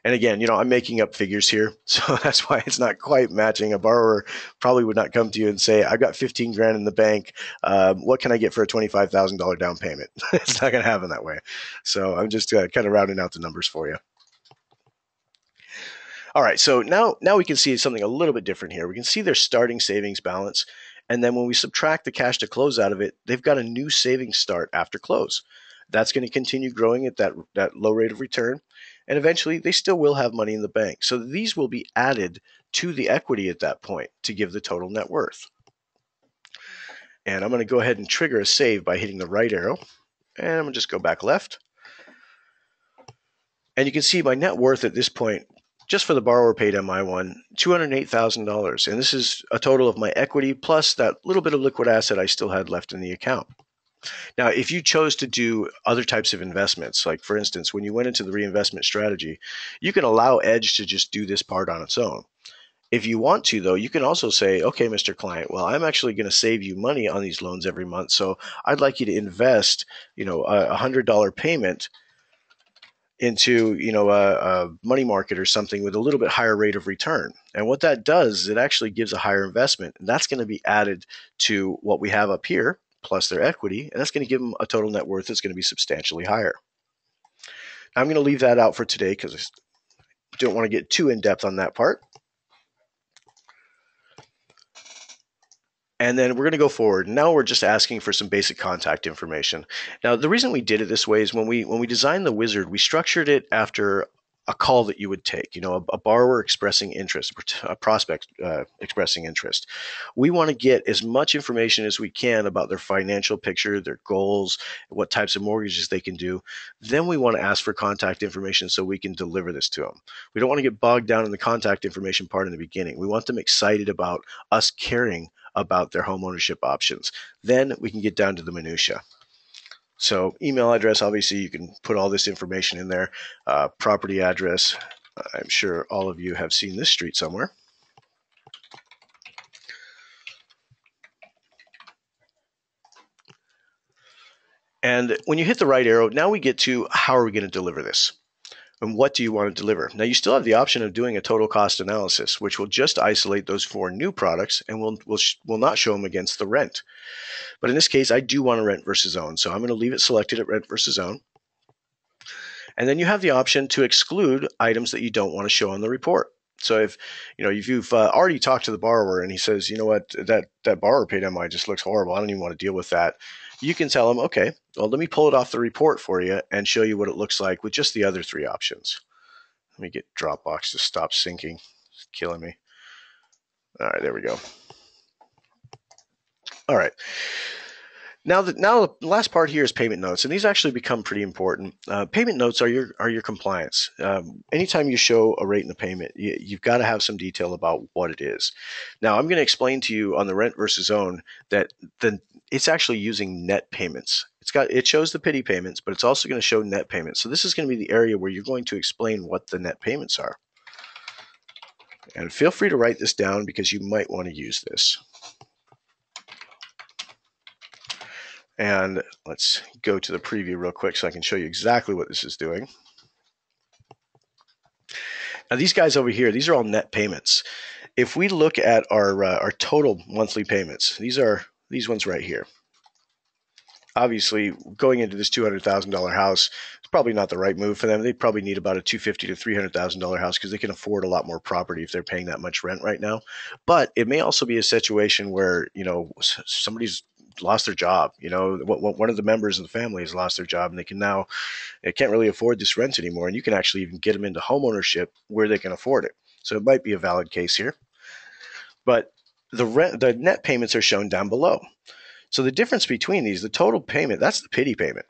And again, I'm making up figures here, so that's why it's not quite matching. A borrower probably would not come to you and say, I've got 15 grand in the bank. What can I get for a $25,000 down payment? It's not going to happen that way. So I'm just kind of rounding out the numbers for you. All right, so now we can see something a little bit different here. We can see their starting savings balance. And then when we subtract the cash to close out of it, they've got a new savings start after close. That's going to continue growing at that low rate of return. And eventually, they still will have money in the bank. So these will be added to the equity at that point to give the total net worth. And I'm going to go ahead and trigger a save by hitting the right arrow. And I'm going to just go back left. And you can see my net worth at this point, just for the borrower paid MI1, $208,000. And this is a total of my equity plus that little bit of liquid asset I still had left in the account. Now, if you chose to do other types of investments, like for instance, when you went into the reinvestment strategy, you can allow Edge to just do this part on its own. If you want to, though, you can also say, okay, Mr. Client, well, I'm actually going to save you money on these loans every month. So I'd like you to invest, a $100 payment into, a money market or something with a little bit higher rate of return. And what that does is it actually gives a higher investment. And that's going to be added to what we have up here, plus their equity. And that's going to give them a total net worth that's going to be substantially higher. I'm going to leave that out for today because I don't want to get too in depth on that part. And then we're going to go forward. Now we're just asking for some basic contact information. Now, the reason we did it this way is when we designed the wizard, we structured it after a call that you would take, a borrower expressing interest, a prospect expressing interest. We want to get as much information as we can about their financial picture, their goals, what types of mortgages they can do. Then we want to ask for contact information so we can deliver this to them. We don't want to get bogged down in the contact information part in the beginning. We want them excited about us caring about their home ownership options. Then we can get down to the minutia. So email address, obviously you can put all this information in there. Property address, I'm sure all of you have seen this street somewhere. And when you hit the right arrow, now we get to how are we going to deliver this? And what do you want to deliver? Now, you still have the option of doing a total cost analysis, which will just isolate those 4 new products and will not show them against the rent. But in this case, I do want to rent versus own. So I'm going to leave it selected at rent versus own. And then you have the option to exclude items that you don't want to show on the report. So if you've already talked to the borrower and he says, you know what, that borrower paid MI just looks horrible. I don't even want to deal with that. You can tell them, okay, well, let me pull it off the report for you and show you what it looks like with just the other 3 options. Let me get Dropbox to stop syncing. It's killing me. All right, there we go. All right. Now the last part here is payment notes, and these actually become pretty important. Payment notes are your compliance. Anytime you show a rate and a payment, you've got to have some detail about what it is. Now I'm going to explain to you on the rent versus own that it's actually using net payments. It shows the PITI payments, but it's also going to show net payments. So this is going to be the area where you're going to explain what the net payments are. And feel free to write this down because you might want to use this. And let's go to the preview real quick so I can show you exactly what this is doing. Now these guys over here, these are all net payments. If we look at our total monthly payments, these ones right here. Obviously, going into this $200,000 house, it's probably not the right move for them. They probably need about a $250,000 to $300,000 house because they can afford a lot more property if they're paying that much rent right now. But it may also be a situation where somebody's lost their job. One of the members of the family has lost their job, and they can't really afford this rent anymore. And you can actually even get them into home ownership where they can afford it. So it might be a valid case here. But the net payments are shown down below. So the difference between these, the total payment, that's the PITI payment.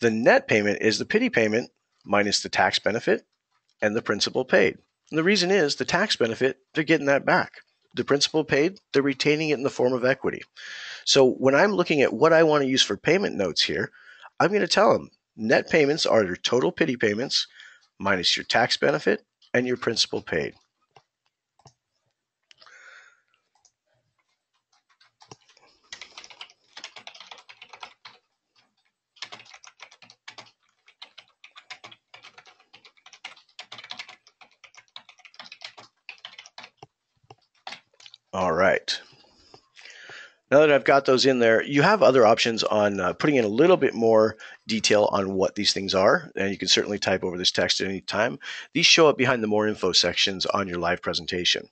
The net payment is the PITI payment minus the tax benefit and the principal paid. And the reason is the tax benefit, they're getting that back. The principal paid, they're retaining it in the form of equity. So when I'm looking at what I want to use for payment notes here, I'm going to tell them net payments are your total PITI payments minus your tax benefit and your principal paid. All right. Now that I've got those in there, you have other options on putting in a little bit more detail on what these things are, and you can certainly type over this text at any time. These show up behind the more info sections on your live presentation.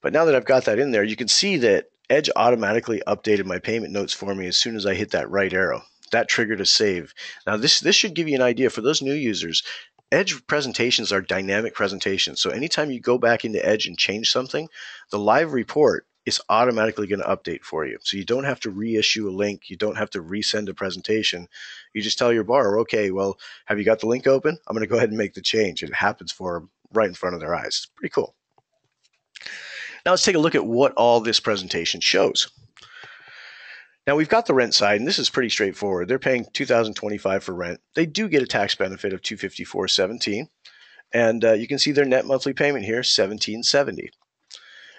But now that I've got that in there, you can see that Edge automatically updated my payment notes for me as soon as I hit that right arrow. that triggered a save. Now this should give you an idea for those new users. Edge presentations are dynamic presentations. So anytime you go back into Edge and change something, the live report is automatically going to update for you. So you don't have to reissue a link. You don't have to resend a presentation. You just tell your borrower, okay, well, have you got the link open? I'm going to go ahead and make the change. It happens for them right in front of their eyes. It's pretty cool. Now let's take a look at what all this presentation shows. Now we've got the rent side, and this is pretty straightforward. They're paying $2,025 for rent. They do get a tax benefit of $254.17, and you can see their net monthly payment here, $1,770.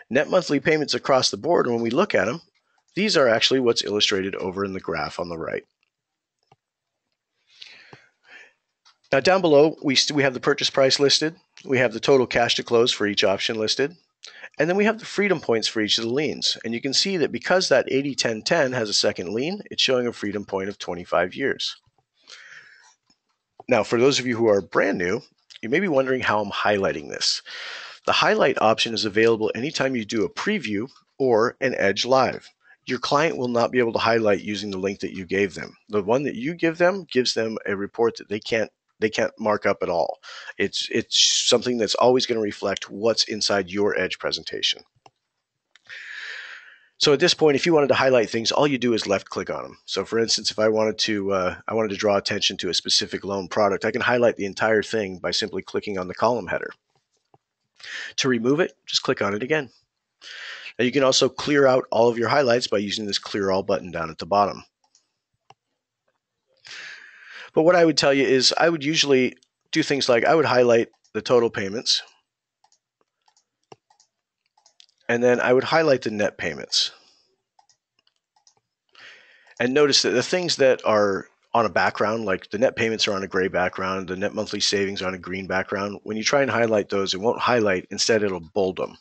Net monthly payments across the board, when we look at them, these are actually what's illustrated over in the graph on the right. Now down below, we have the purchase price listed. We have the total cash to close for each option listed. And then we have the freedom points for each of the liens. And you can see that because that 80-10-10 has a second lien, it's showing a freedom point of 25 years. Now, for those of you who are brand new, you may be wondering how I'm highlighting this. The highlight option is available anytime you do a preview or an Edge Live. Your client will not be able to highlight using the link that you gave them. The one that you give them gives them a report that they can't mark up at all. It's something that's always going to reflect what's inside your Edge presentation. So at this point, if you wanted to highlight things, all you do is left click on them. So for instance, if I wanted to draw attention to a specific loan product, I can highlight the entire thing by simply clicking on the column header. To remove it, just click on it again. Now you can also clear out all of your highlights by using this clear all button down at the bottom. But what I would tell you is I would usually do things like I would highlight the total payments, and then I would highlight the net payments. And notice that the things that are on a background, like the net payments are on a gray background, the net monthly savings are on a green background, when you try and highlight those, it won't highlight, instead it'll bold them.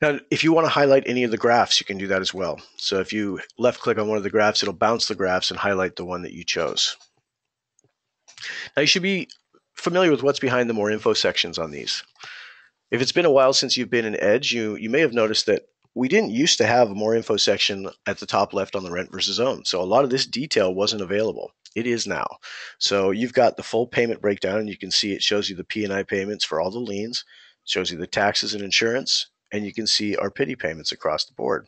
Now, if you want to highlight any of the graphs, you can do that as well. So if you left click on one of the graphs, it'll bounce the graphs and highlight the one that you chose. Now you should be familiar with what's behind the more info sections on these. If it's been a while since you've been in Edge, you may have noticed that we didn't used to have a more info section at the top left on the rent versus own. So a lot of this detail wasn't available. It is now. So you've got the full payment breakdown, and you can see it shows you the P&I payments for all the liens, shows you the taxes and insurance, and you can see our PITI payments across the board.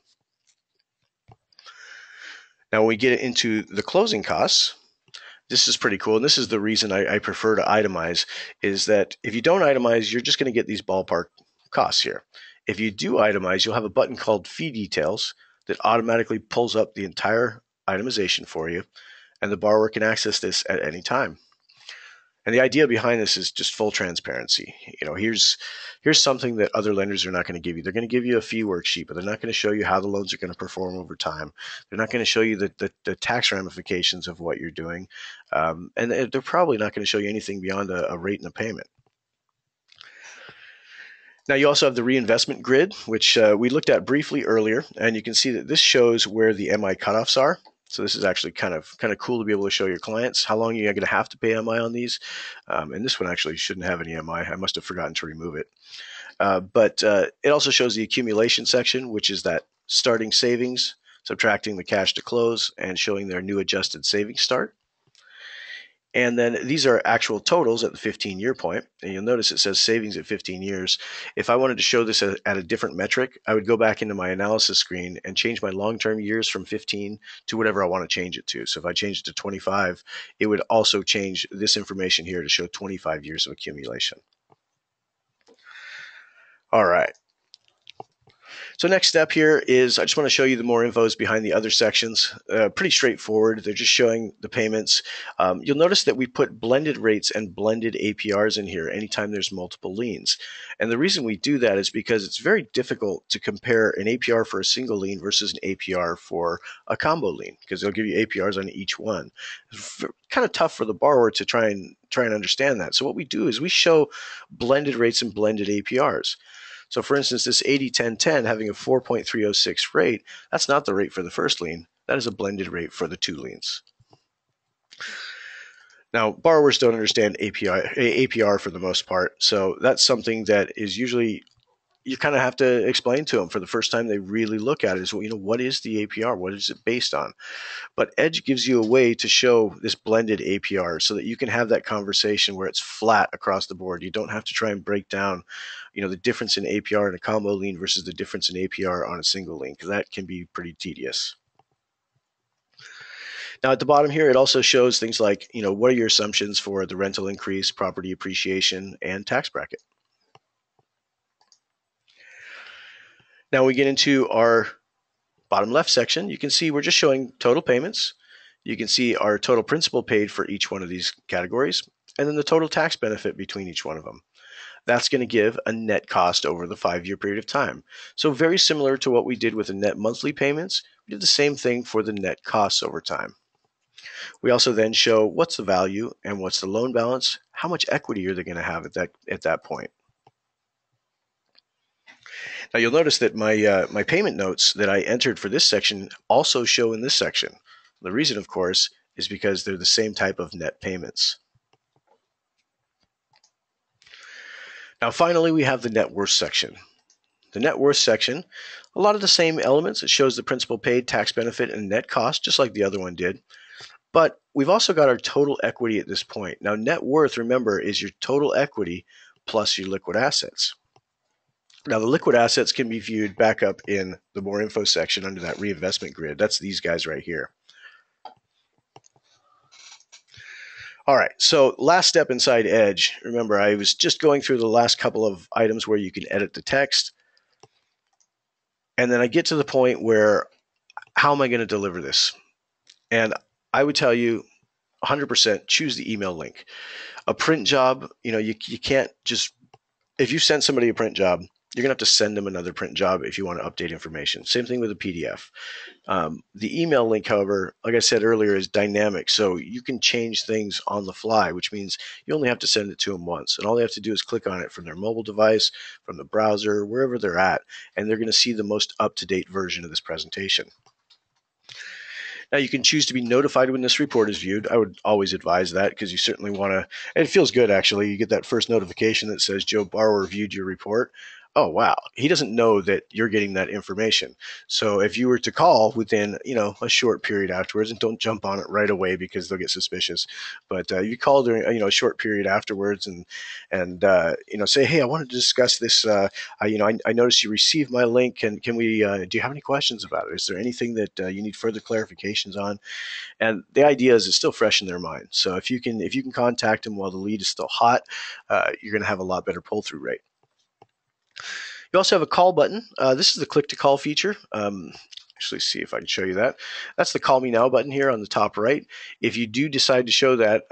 Now when we get into the closing costs, this is pretty cool, and this is the reason I prefer to itemize, is that if you don't itemize, you're just going to get these ballpark costs here. If you do itemize, you'll have a button called Fee Details that automatically pulls up the entire itemization for you, and the borrower can access this at any time. And the idea behind this is just full transparency. Here's something that other lenders are not going to give you. They're going to give you a fee worksheet, but they're not going to show you how the loans are going to perform over time. They're not going to show you the tax ramifications of what you're doing. And they're probably not going to show you anything beyond a rate and a payment. Now you also have the reinvestment grid, which we looked at briefly earlier, and you can see that this shows where the MI cutoffs are. So this is actually kind of cool to be able to show your clients how long you're going to have to pay MI on these. And this one actually shouldn't have any MI. I must have forgotten to remove it. But it also shows the accumulation section, which is that starting savings, subtracting the cash to close, and showing their new adjusted savings start. And then these are actual totals at the 15-year point. And you'll notice it says savings at 15 years. If I wanted to show this at a different metric, I would go back into my analysis screen and change my long-term years from 15 to whatever I want to change it to. So if I change it to 25, it would also change this information here to show 25 years of accumulation. All right. So next step here is I just want to show you the more infos behind the other sections. Pretty straightforward. They're just showing the payments. You'll notice that we put blended rates and blended APRs in here anytime there's multiple liens. And the reason we do that is because it's very difficult to compare an APR for a single lien versus an APR for a combo lien, because they'll give you APRs on each one. It's kind of tough for the borrower to try and understand that. So what we do is we show blended rates and blended APRs. So for instance, this 80-10-10 having a 4.306 rate, that's not the rate for the first lien. That is a blended rate for the two liens. Now, borrowers don't understand APR for the most part, so that's something that is usually you kind of have to explain to them for the first time they really look at it is, well, what is the APR? What is it based on? But Edge gives you a way to show this blended APR so that you can have that conversation where it's flat across the board. You don't have to try and break down, the difference in APR in a combo lien versus the difference in APR on a single lien, because that can be pretty tedious. Now at the bottom here, it also shows things like, what are your assumptions for the rental increase, property appreciation, and tax bracket. Now we get into our bottom left section. You can see we're just showing total payments. You can see our total principal paid for each one of these categories, and then the total tax benefit between each one of them. That's going to give a net cost over the 5-year period of time. So very similar to what we did with the net monthly payments, we did the same thing for the net costs over time. We also then show what's the value and what's the loan balance, how much equity are they going to have at that point. Now you'll notice that my payment notes that I entered for this section also show in this section. The reason, of course, is because they're the same type of net payments. Now finally, we have the net worth section. The net worth section, a lot of the same elements. It shows the principal paid, tax benefit, and net cost, just like the other one did. But we've also got our total equity at this point. Now net worth, remember, is your total equity plus your liquid assets. Now, the liquid assets can be viewed back up in the more info section under that reinvestment grid. That's these guys right here. All right, so last step inside Edge. Remember, I was just going through the last couple of items where you can edit the text. And then I get to the point where, how am I going to deliver this? And I would tell you 100% choose the email link. A print job, you can't just, if you send somebody a print job, you're going to have to send them another print job if you want to update information. Same thing with a PDF. The email link, however, like I said earlier, is dynamic. So you can change things on the fly, which means you only have to send it to them once. And all they have to do is click on it from their mobile device, from the browser, wherever they're at, and they're going to see the most up-to-date version of this presentation. Now, you can choose to be notified when this report is viewed. I would always advise that because you certainly want to, and it feels good actually. You get that first notification that says Joe Borrower viewed your report. Oh, wow. He doesn't know that you're getting that information. So if you were to call within, a short period afterwards, and don't jump on it right away because they'll get suspicious, but you call during, a short period afterwards and say, hey, I wanted to discuss this. I noticed you received my link, and can we, do you have any questions about it? Is there anything that you need further clarifications on? And the idea is it's still fresh in their mind. So if you can contact them while the lead is still hot, you're going to have a lot better pull-through rate. You also have a call button. This is the click to call feature. Actually, see if I can show you that. That's the call me now button here on the top right. If you do decide to show that,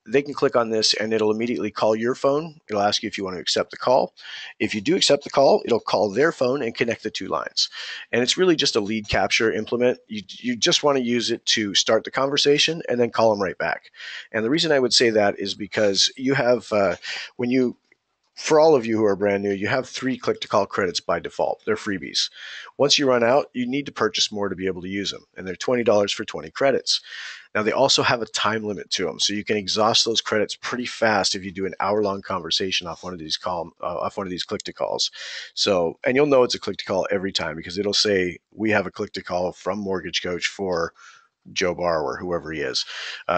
they can click on this and it'll immediately call your phone. It'll ask you if you want to accept the call. If you do accept the call, it'll call their phone and connect the two lines. And it's really just a lead capture implement. You just want to use it to start the conversation and then call them right back. And the reason I would say that is because you have, for all of you who are brand new, you have 3 click-to-call credits by default. They're freebies. Once you run out, you need to purchase more to be able to use them, and they're $20 for 20 credits. Now, they also have a time limit to them, so you can exhaust those credits pretty fast if you do an hour-long conversation off one of these click-to-calls. So, and you'll know it's a click-to-call every time because it'll say, we have a click-to-call from Mortgage Coach for Joe Borrower, whoever he is.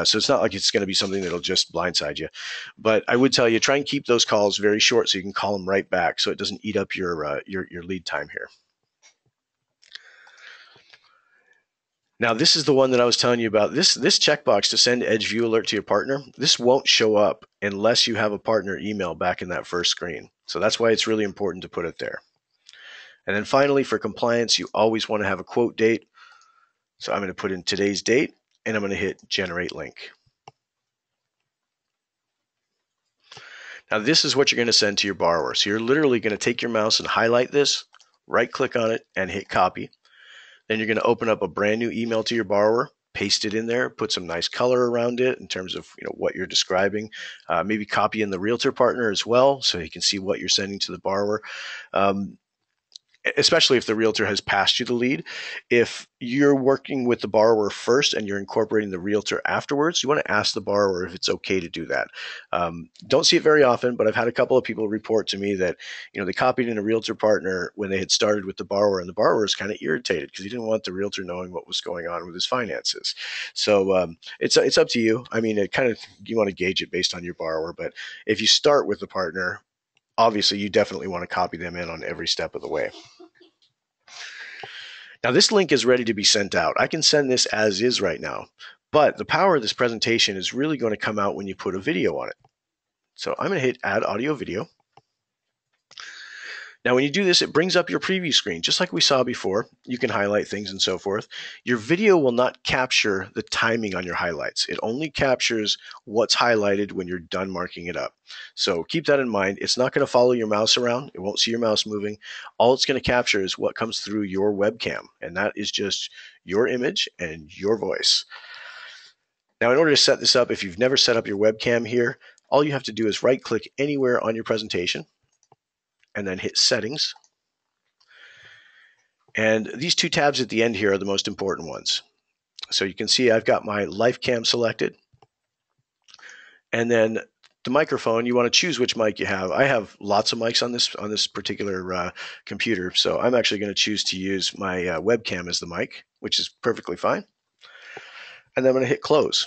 So it's not like it's going to be something that'll just blindside you. But I would tell you, try and keep those calls very short so you can call them right back so it doesn't eat up your lead time here. Now, this is the one that I was telling you about. This checkbox to send Edge View Alert to your partner, this won't show up unless you have a partner email back in that first screen. So that's why it's really important to put it there. And then finally, for compliance, you always want to have a quote date. So I'm going to put in today's date, and I'm going to hit Generate Link. Now, this is what you're going to send to your borrower. So you're literally going to take your mouse and highlight this, right-click on it, and hit Copy. Then you're going to open up a brand new email to your borrower, paste it in there, put some nice color around it in terms of what you're describing. Maybe copy in the realtor partner as well so he can see what you're sending to the borrower. especially if the realtor has passed you the lead. If you're working with the borrower first and you're incorporating the realtor afterwards, you want to ask the borrower if it's okay to do that. Don't see it very often, but I've had a couple of people report to me that they copied in a realtor partner when they had started with the borrower, and the borrower was kind of irritated because he didn't want the realtor knowing what was going on with his finances. So it's up to you. I mean, it kind of, you want to gauge it based on your borrower, but if you start with the partner, obviously you definitely want to copy them in on every step of the way. Now this link is ready to be sent out. I can send this as is right now, but the power of this presentation is really going to come out when you put a video on it. So I'm going to hit add audio video. Now, when you do this, it brings up your preview screen, just like we saw before. You can highlight things and so forth. Your video will not capture the timing on your highlights. It only captures what's highlighted when you're done marking it up. So keep that in mind. It's not going to follow your mouse around. It won't see your mouse moving. All it's going to capture is what comes through your webcam, and that is just your image and your voice. Now, in order to set this up, if you've never set up your webcam here, all you have to do is right-click anywhere on your presentation, and then hit settings. And these two tabs at the end here are the most important ones. So you can see I've got my live cam selected. And then the microphone, you want to choose which mic you have. I have lots of mics on this particular computer, so I'm actually going to choose to use my webcam as the mic, which is perfectly fine. And then I'm going to hit close.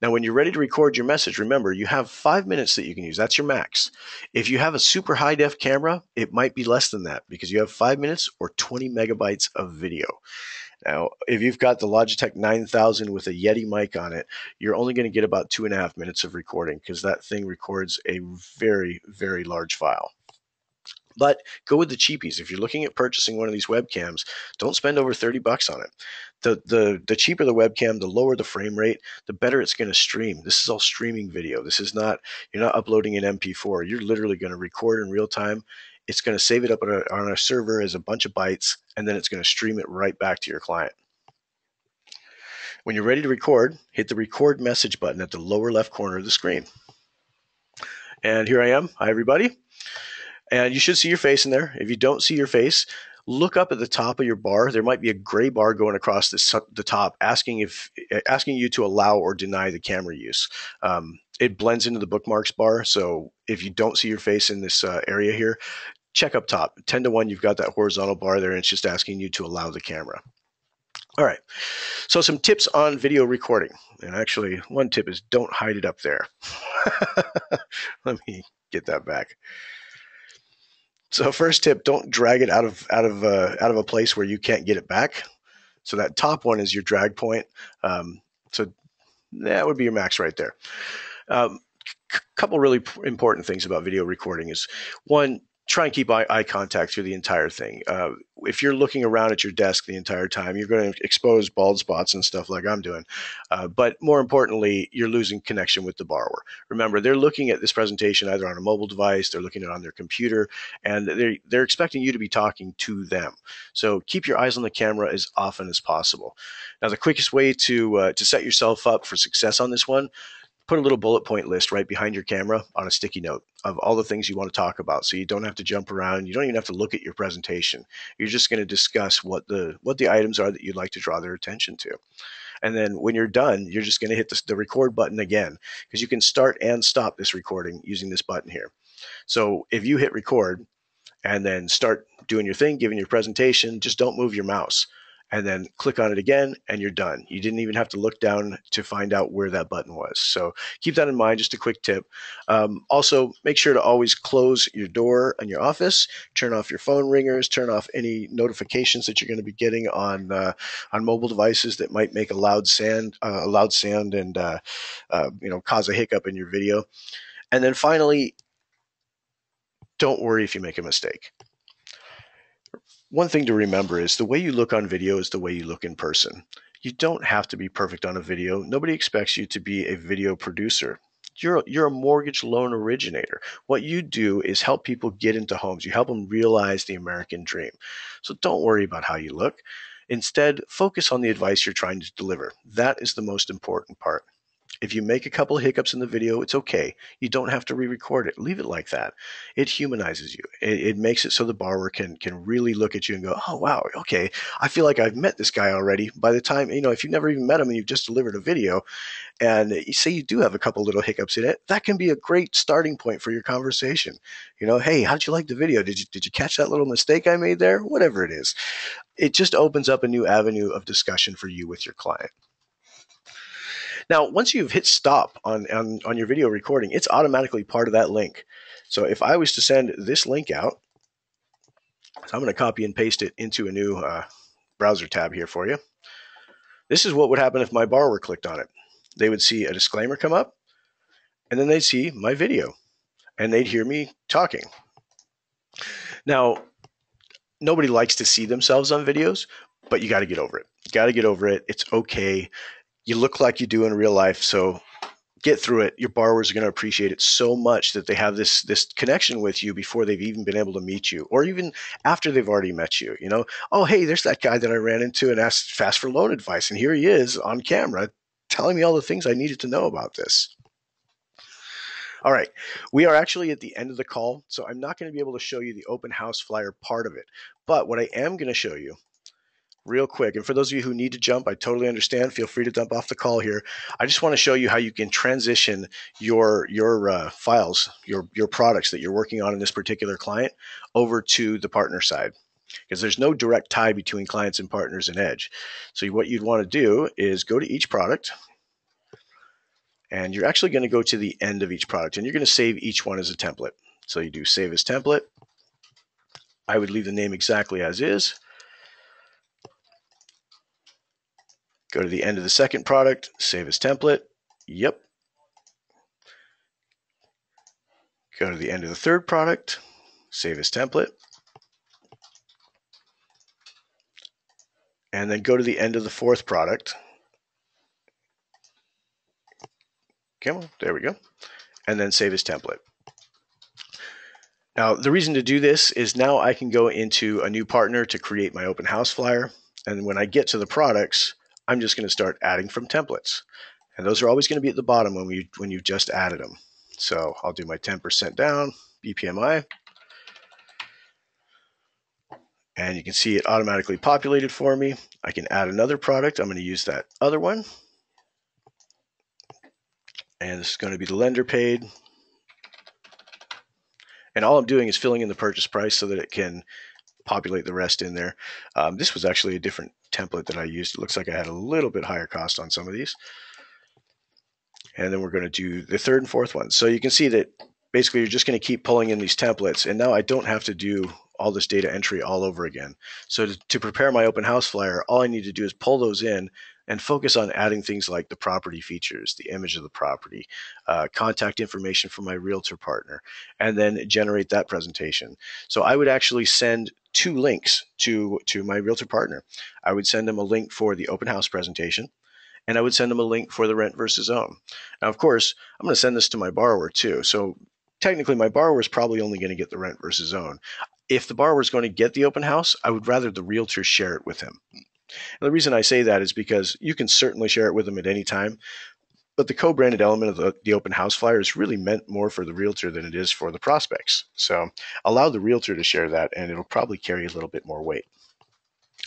Now, when you're ready to record your message, remember, you have 5 minutes that you can use. That's your max. If you have a super high def camera, it might be less than that because you have 5 minutes or 20 megabytes of video. Now, if you've got the Logitech 9000 with a Yeti mic on it, you're only going to get about 2.5 minutes of recording because that thing records a very, very large file. But go with the cheapies. If you're looking at purchasing one of these webcams, don't spend over $30 on it. The cheaper the webcam, the lower the frame rate, the better it's going to stream. This is all streaming video. This is not, you're not uploading an MP4. You're literally going to record in real time. It's going to save it up on a server as a bunch of bytes, and then it's going to stream it right back to your client. When you're ready to record, hit the record message button at the lower left corner of the screen. And here I am. Hi, everybody. And you should see your face in there. If you don't see your face, look up at the top of your bar. There might be a gray bar going across the top asking you to allow or deny the camera use. It blends into the bookmarks bar. So if you don't see your face in this area here, check up top. 10 to 1, you've got that horizontal bar there, and it's just asking you to allow the camera. All right. So some tips on video recording. And actually, one tip is don't hide it up there. Let me get that back. So first tip, don't drag it out of a place where you can't get it back. So that top one is your drag point. So that would be your max right there. Couple really important things about video recording is, one, try and keep eye contact through the entire thing. If you're looking around at your desk the entire time, you're going to expose bald spots and stuff like I'm doing. But more importantly, you're losing connection with the borrower. Remember, they're looking at this presentation either on a mobile device, they're looking at it on their computer, and they're expecting you to be talking to them. So keep your eyes on the camera as often as possible. Now, the quickest way to set yourself up for success on this one, put a little bullet point list right behind your camera on a sticky note of all the things you want to talk about. So you don't have to jump around. You don't even have to look at your presentation. You're just going to discuss what the items are that you'd like to draw their attention to. And then when you're done, you're just going to hit the record button again, because you can start and stop this recording using this button here. So if you hit record and then start doing your thing, giving your presentation, just don't move your mouse. And then click on it again, and you're done. You didn't even have to look down to find out where that button was. So keep that in mind, just a quick tip. Also, make sure to always close your door in your office, turn off your phone ringers, turn off any notifications that you're going to be getting on mobile devices that might make a loud sound and cause a hiccup in your video. And then finally, don't worry if you make a mistake. One thing to remember is the way you look on video is the way you look in person. You don't have to be perfect on a video. Nobody expects you to be a video producer. You're a mortgage loan originator. What you do is help people get into homes. You help them realize the American dream. So don't worry about how you look. Instead, focus on the advice you're trying to deliver. That is the most important part. If you make a couple of hiccups in the video, it's okay. You don't have to re-record it. Leave it like that. It humanizes you. It makes it so the borrower can really look at you and go, oh, wow, okay, I feel like I've met this guy already. By the time, if you've never even met him and you've just delivered a video, and you say you do have a couple little hiccups in it, that can be a great starting point for your conversation. Hey, how did you like the video? Did you catch that little mistake I made there? Whatever it is. It just opens up a new avenue of discussion for you with your client. Now, once you've hit stop on your video recording, it's automatically part of that link. So if I was to send this link out, so I'm going to copy and paste it into a new browser tab here for you. This is what would happen if my borrower clicked on it. They would see a disclaimer come up, and then they'd see my video, and they'd hear me talking. Now, nobody likes to see themselves on videos, but you got to get over it. You got to get over it. It's okay. You look like you do in real life, so get through it. Your borrowers are going to appreciate it so much that they have this connection with you before they've even been able to meet you, or even after they've already met you. Oh, hey, there's that guy that I ran into and asked fast for loan advice, and here he is on camera telling me all the things I needed to know about this. All right, we are actually at the end of the call, so I'm not going to be able to show you the open house flyer part of it. But what I am going to show you real quick, and for those of you who need to jump, I totally understand. Feel free to dump off the call here. I just want to show you how you can transition your files, your products that you're working on in this particular client over to the partner side, because there's no direct tie between clients and partners in Edge. So what you'd want to do is go to each product, and you're actually going to go to the end of each product, and you're going to save each one as a template. So you do save as template. I would leave the name exactly as is. Go to the end of the second product, save as template. Yep. Go to the end of the third product, save as template. And then go to the end of the fourth product. Come on, there we go. And then save as template. Now, the reason to do this is now I can go into a new partner to create my open house flyer. And when I get to the products, I'm just going to start adding from templates. And those are always going to be at the bottom when you just added them. So I'll do my 10% down, BPMI. And you can see it automatically populated for me. I can add another product. I'm going to use that other one. And this is going to be the lender paid. And all I'm doing is filling in the purchase price so that it can populate the rest in there. This was actually a different template that I used. It looks like I had a little bit higher cost on some of these. And then we're going to do the third and fourth one. So you can see that basically you're just going to keep pulling in these templates. And now I don't have to do all this data entry all over again. So to prepare my open house flyer, all I need to do is pull those in and focus on adding things like the property features, the image of the property, contact information for my realtor partner, and then generate that presentation. So I would actually send 2 links to my realtor partner. I would send them a link for the open house presentation, and I would send them a link for the rent versus own. Now, of course, I'm going to send this to my borrower too. So technically, my borrower is probably only going to get the rent versus own. If the borrower is going to get the open house, I would rather the realtor share it with him. And the reason I say that is because you can certainly share it with them at any time, but the co-branded element of the open house flyer is really meant more for the realtor than it is for the prospects. So allow the realtor to share that, and it'll probably carry a little bit more weight.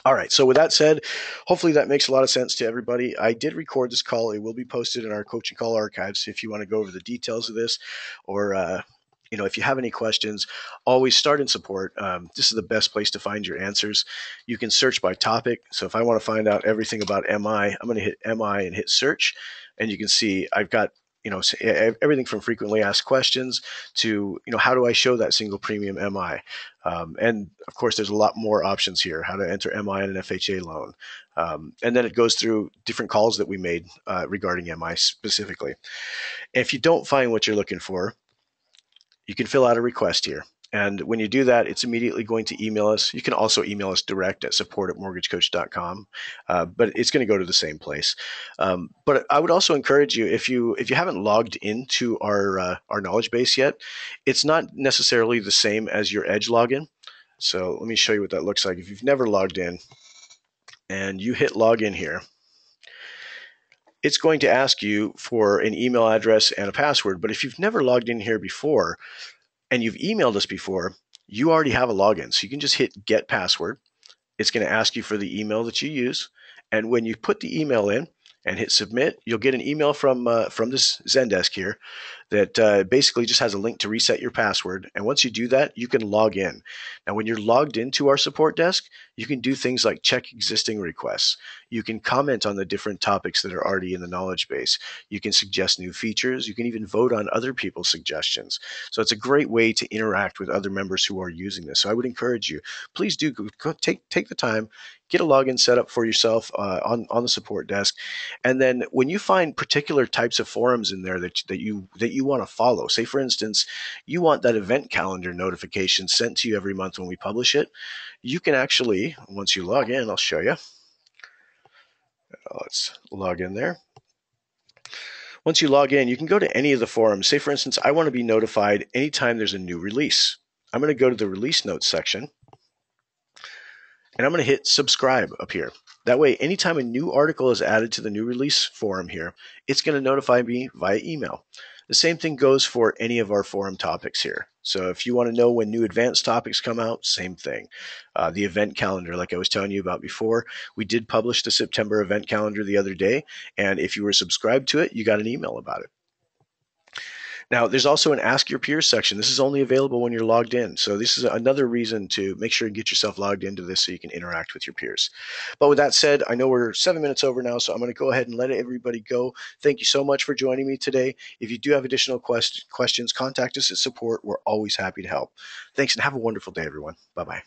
All right, so with that said, hopefully that makes a lot of sense to everybody. I did record this call. It will be posted in our coaching call archives if you want to go over the details of this, or if you have any questions, always start in support. This is the best place to find your answers. You can search by topic. So if I want to find out everything about MI, I'm going to hit MI and hit search. And you can see I've got everything from frequently asked questions to, how do I show that single premium MI? And of course, there's a lot more options here, how to enter MI in an FHA loan. And then it goes through different calls that we made regarding MI specifically. If you don't find what you're looking for, you can fill out a request here. And when you do that, it's immediately going to email us. You can also email us direct at support@mortgagecoach.com, but it's going to go to the same place. But I would also encourage you, if you haven't logged into our knowledge base yet, it's not necessarily the same as your Edge login. So let me show you what that looks like. If you've never logged in and you hit login here, it's going to ask you for an email address and a password. But if you've never logged in here before and you've emailed us before, you already have a login. So you can just hit get password. It's going to ask you for the email that you use. And when you put the email in and hit submit, you'll get an email from this Zendesk here that basically just has a link to reset your password. And once you do that, you can log in. Now, when you're logged into our support desk, you can do things like check existing requests. You can comment on the different topics that are already in the knowledge base. You can suggest new features. You can even vote on other people's suggestions. So it's a great way to interact with other members who are using this. So I would encourage you, please do take the time, get a login set up for yourself on the support desk, and then when you find particular types of forums in there that you want to follow, say for instance, you want that event calendar notification sent to you every month when we publish it, you can actually, once you log in, I'll show you. Let's log in there. Once you log in, you can go to any of the forums. Say for instance, I want to be notified anytime there's a new release. I'm going to go to the release notes section, and I'm going to hit subscribe up here. That way, anytime a new article is added to the new release forum here, it's going to notify me via email. The same thing goes for any of our forum topics here. So if you want to know when new advanced topics come out, same thing. The event calendar, like I was telling you about before, we did publish the September event calendar the other day, and if you were subscribed to it, you got an email about it. Now, there's also an Ask Your Peers section. This is only available when you're logged in. So this is another reason to make sure and get yourself logged into this so you can interact with your peers. But with that said, I know we're 7 minutes over now, so I'm going to go ahead and let everybody go. Thank you so much for joining me today. If you do have additional questions, contact us at support. We're always happy to help. Thanks, and have a wonderful day, everyone. Bye-bye.